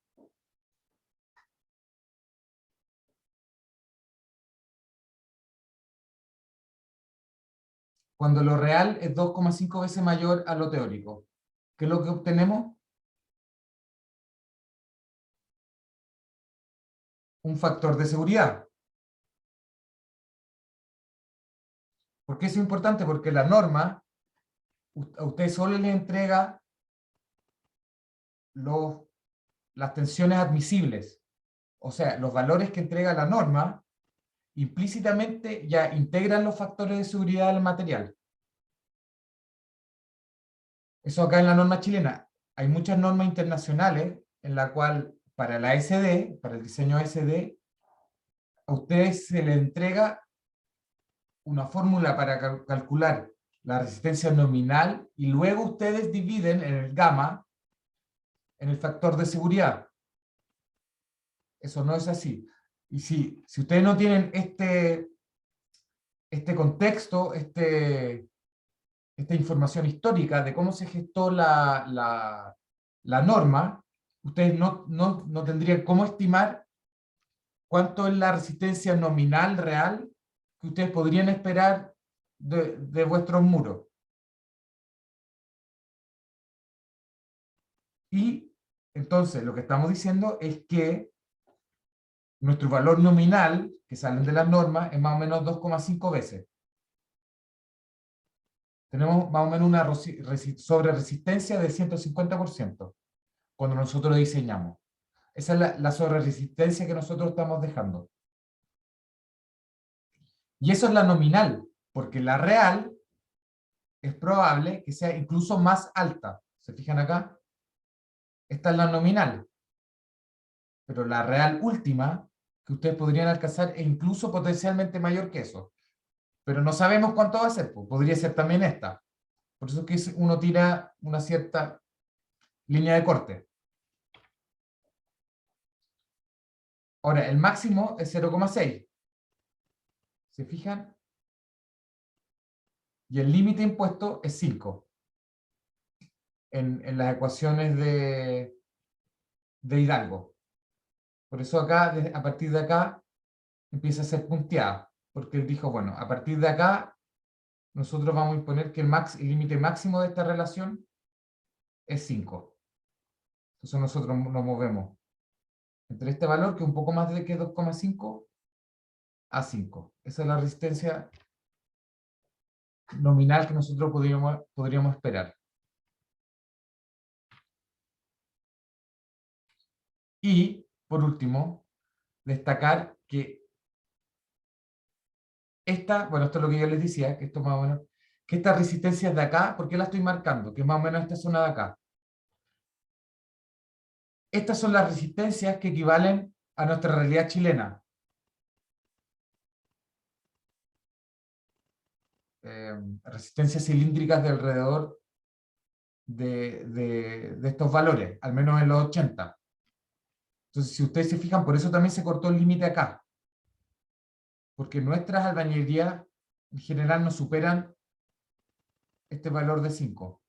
Cuando lo real es 2,5 veces mayor a lo teórico. ¿Qué es lo que obtenemos? Un factor de seguridad. ¿Por qué eso es importante? Porque la norma a usted solo le entrega las tensiones admisibles. O sea, los valores que entrega la norma implícitamente ya integran los factores de seguridad del material. Eso acá en la norma chilena. Hay muchas normas internacionales en la cual para la SD, para el diseño SD, a ustedes se le entrega una fórmula para calcular la resistencia nominal y luego ustedes dividen en el gamma en el factor de seguridad. Eso no es así. Y si ustedes no tienen este contexto, esta información histórica de cómo se gestó la norma, ustedes no tendrían cómo estimar cuánto es la resistencia nominal real que ustedes podrían esperar de vuestros muros. Y Entonces, lo que estamos diciendo es que nuestro valor nominal, que salen de las normas, es más o menos 2,5 veces. Tenemos más o menos una sobreresistencia de 150% cuando nosotros diseñamos. Esa es la sobreresistencia que nosotros estamos dejando. Y eso es la nominal, porque la real es probable que sea incluso más alta. ¿Se fijan acá? Esta es la nominal. Pero la real última, que ustedes podrían alcanzar, es incluso potencialmente mayor que eso. Pero no sabemos cuánto va a ser, pues podría ser también esta. Por eso es que uno tira una cierta línea de corte. Ahora, el máximo es 0,6. ¿Se fijan? Y el límite impuesto es 5. En las ecuaciones de Hidalgo. Por eso acá, a partir de acá, empieza a ser punteada. Porque él dijo, bueno, a partir de acá, nosotros vamos a imponer que el límite máximo de esta relación es 5. Entonces nosotros nos movemos entre este valor, que es un poco más de que 2,5, a 5. Esa es la resistencia nominal que nosotros podríamos esperar. Y, por último, destacar que bueno, esto es lo que yo les decía, que esto más o menos, que estas resistencias de acá, ¿por qué las estoy marcando? Que es más o menos esta zona de acá. Estas son las resistencias que equivalen a nuestra realidad chilena. Resistencias cilíndricas de alrededor de estos valores, al menos en los 80. Entonces, si ustedes se fijan, por eso también se cortó el límite acá. Porque nuestras albañilerías en general no superan este valor de 5.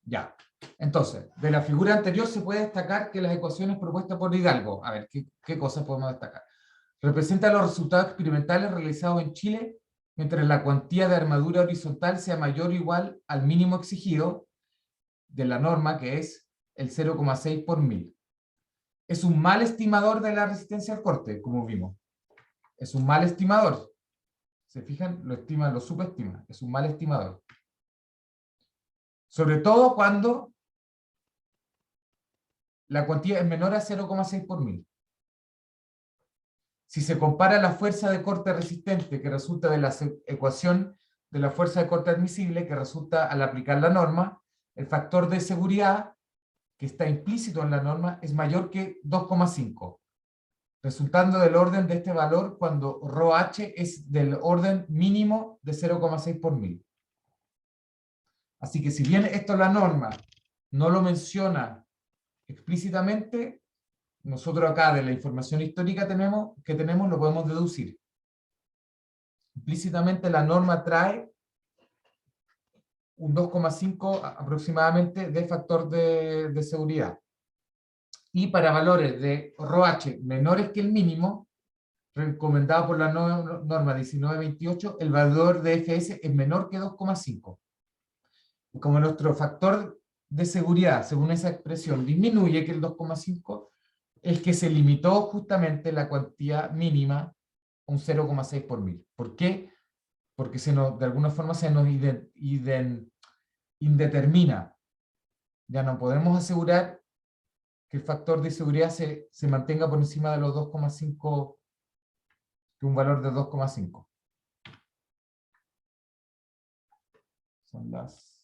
Ya. Entonces, de la figura anterior se puede destacar que las ecuaciones propuestas por Hidalgo, a ver, ¿qué cosas podemos destacar? Representan los resultados experimentales realizados en Chile mientras la cuantía de armadura horizontal sea mayor o igual al mínimo exigido de la norma, que es el 0,6 por 1000. Es un mal estimador de la resistencia al corte, como vimos. Es un mal estimador. ¿Se fijan? Lo estima, lo subestima. Es un mal estimador. Sobre todo cuando la cuantía es menor a 0,6 por 1000. Si se compara la fuerza de corte resistente que resulta de la ecuación de la fuerza de corte admisible que resulta al aplicar la norma, el factor de seguridad que está implícito en la norma es mayor que 2,5, resultando del orden de este valor cuando ρh es del orden mínimo de 0,6 por 1000. Así que si bien esto la norma no lo menciona explícitamente, nosotros acá de la información histórica que tenemos lo podemos deducir. Implícitamente la norma trae un 2,5 aproximadamente de factor de seguridad. Y para valores de ρh menores que el mínimo, recomendado por la norma 1928, el valor de Fs es menor que 2,5. Y como nuestro factor de seguridad, según esa expresión, disminuye que el 2,5, es que se limitó justamente la cuantía mínima a un 0,6 por 1000. ¿Por qué? Porque de alguna forma se nos indetermina. Ya no podemos asegurar que el factor de seguridad se mantenga por encima de los 2,5, que un valor de 2,5. Son las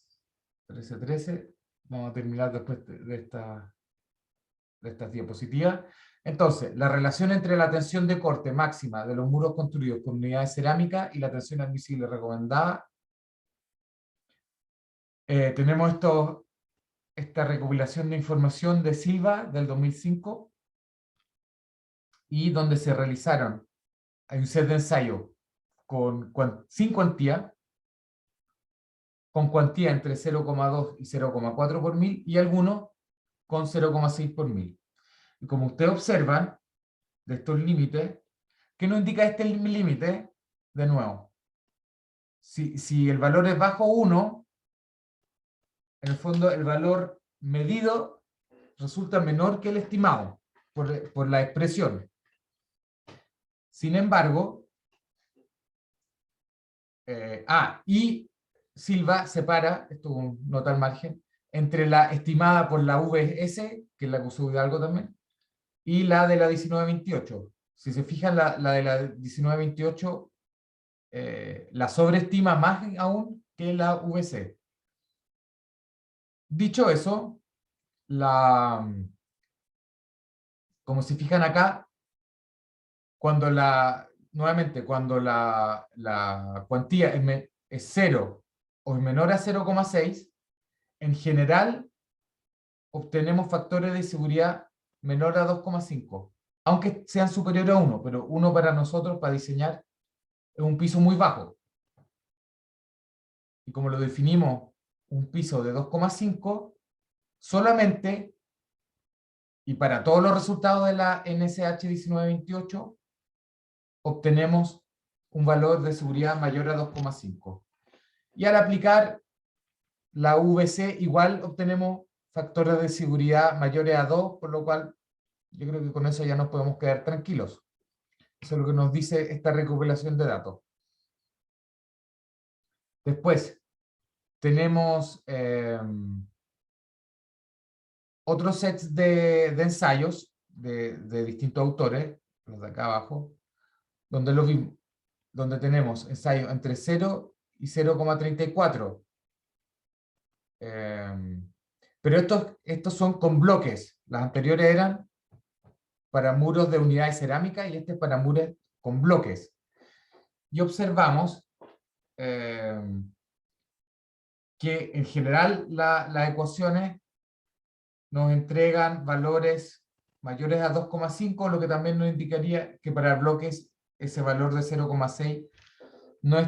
13:13. Vamos a terminar después de estas diapositivas. Entonces, la relación entre la tensión de corte máxima de los muros construidos con unidades cerámicas y la tensión admisible recomendada. Tenemos esta recopilación de información de Silva del 2005, y donde se realizaron, hay un set de ensayo sin cuantía, con cuantía entre 0,2 y 0,4 por 1000, y algunos con 0,6 por 1000. Y como ustedes observan, de estos límites, ¿qué nos indica este límite? De nuevo, si el valor es bajo 1, en el fondo el valor medido resulta menor que el estimado por la expresión. Sin embargo, y Silva separa, esto es un nota al margen, entre la estimada por la VS, que es la que usó Hidalgo también, y la de la 1928. Si se fijan, la de la 1928 la sobreestima más aún que la VC. Dicho eso, como se fijan acá, nuevamente, cuando la cuantía es 0 o es menor a 0,6, en general obtenemos factores de seguridad menor a 2,5, aunque sean superiores a 1, pero 1 para nosotros, para diseñar, es un piso muy bajo. Y como lo definimos un piso de 2,5, solamente, y para todos los resultados de la NSH 1928, obtenemos un valor de seguridad mayor a 2,5. Y al aplicar la VC, igual obtenemos factores de seguridad mayores a 2, por lo cual yo creo que con eso ya nos podemos quedar tranquilos. Eso es lo que nos dice esta recopilación de datos. Después, tenemos otros sets de ensayos de distintos autores, los de acá abajo, donde tenemos ensayos entre 0 y 0,34. Pero estos son con bloques. Las anteriores eran para muros de unidades cerámicas y este es para muros con bloques. Y observamos que en general las ecuaciones nos entregan valores mayores a 2,5, lo que también nos indicaría que para bloques ese valor de 0,6 no es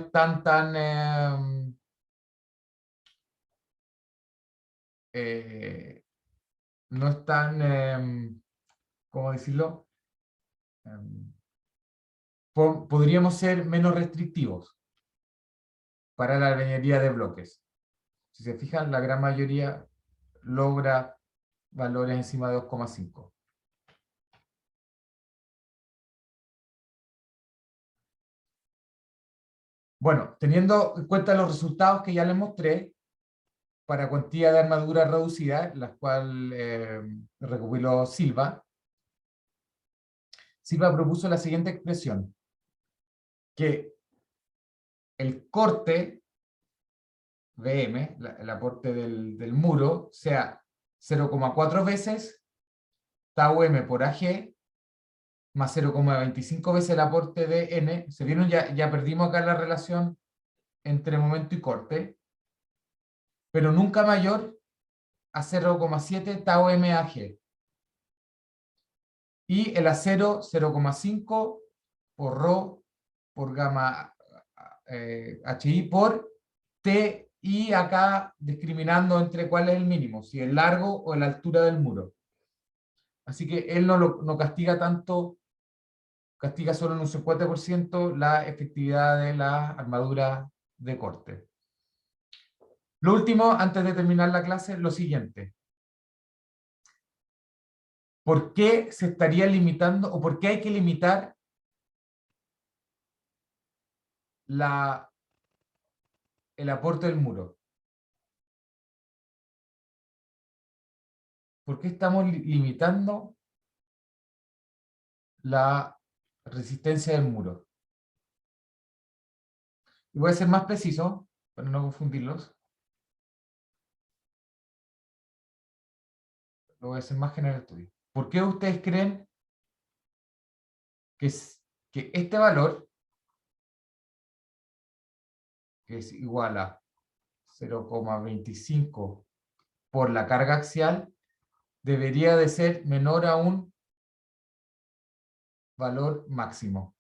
no es tan, ¿cómo decirlo? Podríamos ser menos restrictivos para la ingeniería de bloques. Si se fijan, la gran mayoría logra valores encima de 2,5. Bueno, teniendo en cuenta los resultados que ya les mostré, para cuantía de armadura reducida, las cuales recopiló Silva, Silva propuso la siguiente expresión, que el corte VM, el aporte del muro, sea 0,4 veces tau m por AG, más 0,25 veces el aporte de N. ¿Se vieron? Ya perdimos acá la relación entre momento y corte, pero nunca mayor a 0,7 tau m AG. Y el acero 0,5 por ρ por gamma HI por T, y acá discriminando entre cuál es el mínimo, si el largo o la altura del muro. Así que él no castiga tanto, castiga solo en un 50% la efectividad de la armadura de corte. Lo último, antes de terminar la clase, lo siguiente. ¿Por qué se estaría limitando o por qué hay que limitar el aporte del muro? ¿Por qué estamos limitando la resistencia del muro? Y voy a ser más preciso, para no confundirlos. Lo voy a hacer más general estudio. ¿Por qué ustedes creen que este valor, que es igual a 0,25 por la carga axial, debería de ser menor a un valor máximo?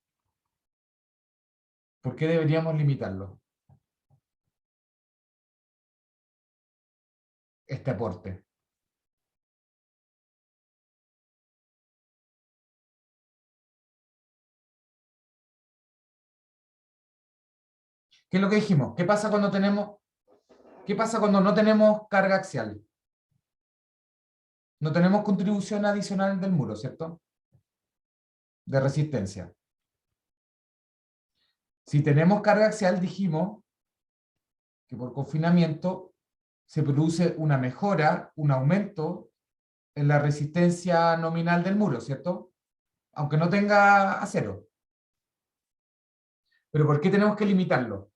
¿Por qué deberíamos limitarlo? Este aporte. ¿Qué es lo que dijimos? ¿Qué pasa cuando no tenemos carga axial? No tenemos contribución adicional del muro, ¿cierto? De resistencia. Si tenemos carga axial, dijimos que por confinamiento se produce una mejora, un aumento en la resistencia nominal del muro, ¿cierto? Aunque no tenga acero. ¿Pero por qué tenemos que limitarlo?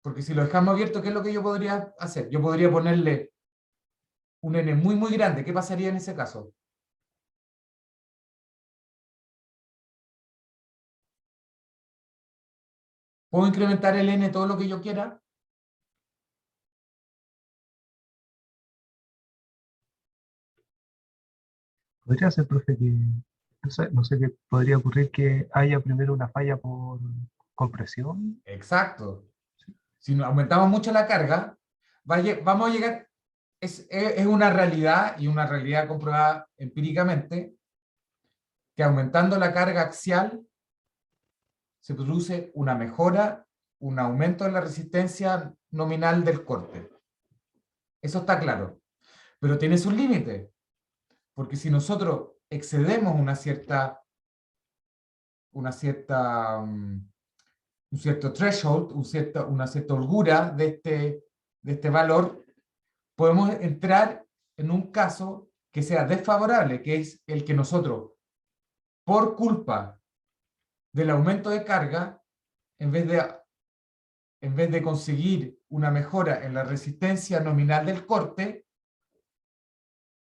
Porque si lo dejamos abierto, ¿qué es lo que yo podría hacer? Yo podría ponerle un N muy, muy grande. ¿Qué pasaría en ese caso? ¿Puedo incrementar el N todo lo que yo quiera? Podría ser, profe, que no sé qué podría ocurrir que haya primero una falla por compresión. Exacto. Si nos aumentamos mucho la carga, vamos a llegar, es una realidad y una realidad comprobada empíricamente, que aumentando la carga axial se produce una mejora, un aumento en la resistencia nominal del corte. Eso está claro. Pero tiene sus límites, porque si nosotros excedemos un cierto threshold, una cierta holgura de este valor, podemos entrar en un caso que sea desfavorable, que es el que nosotros, por culpa del aumento de carga, en vez de conseguir una mejora en la resistencia nominal del corte,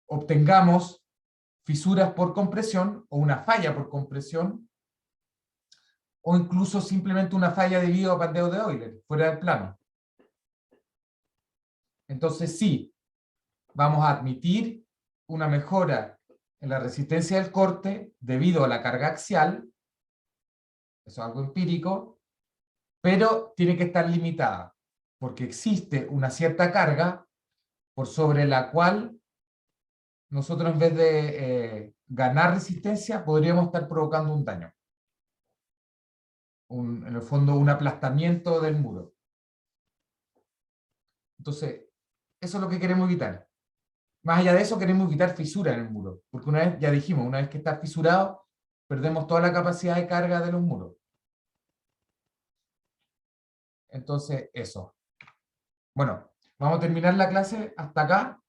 obtengamos fisuras por compresión o una falla por compresión, o incluso simplemente una falla debido a pandeo de Euler, fuera del plano. Entonces sí, vamos a admitir una mejora en la resistencia del corte debido a la carga axial, eso es algo empírico, pero tiene que estar limitada, porque existe una cierta carga por sobre la cual nosotros en vez de ganar resistencia podríamos estar provocando un daño. En el fondo un aplastamiento del muro. Entonces, eso es lo que queremos evitar. Más allá de eso, queremos evitar fisuras en el muro, porque una vez, ya dijimos, una vez que está fisurado, perdemos toda la capacidad de carga de los muros. Entonces, eso. Bueno, vamos a terminar la clase hasta acá.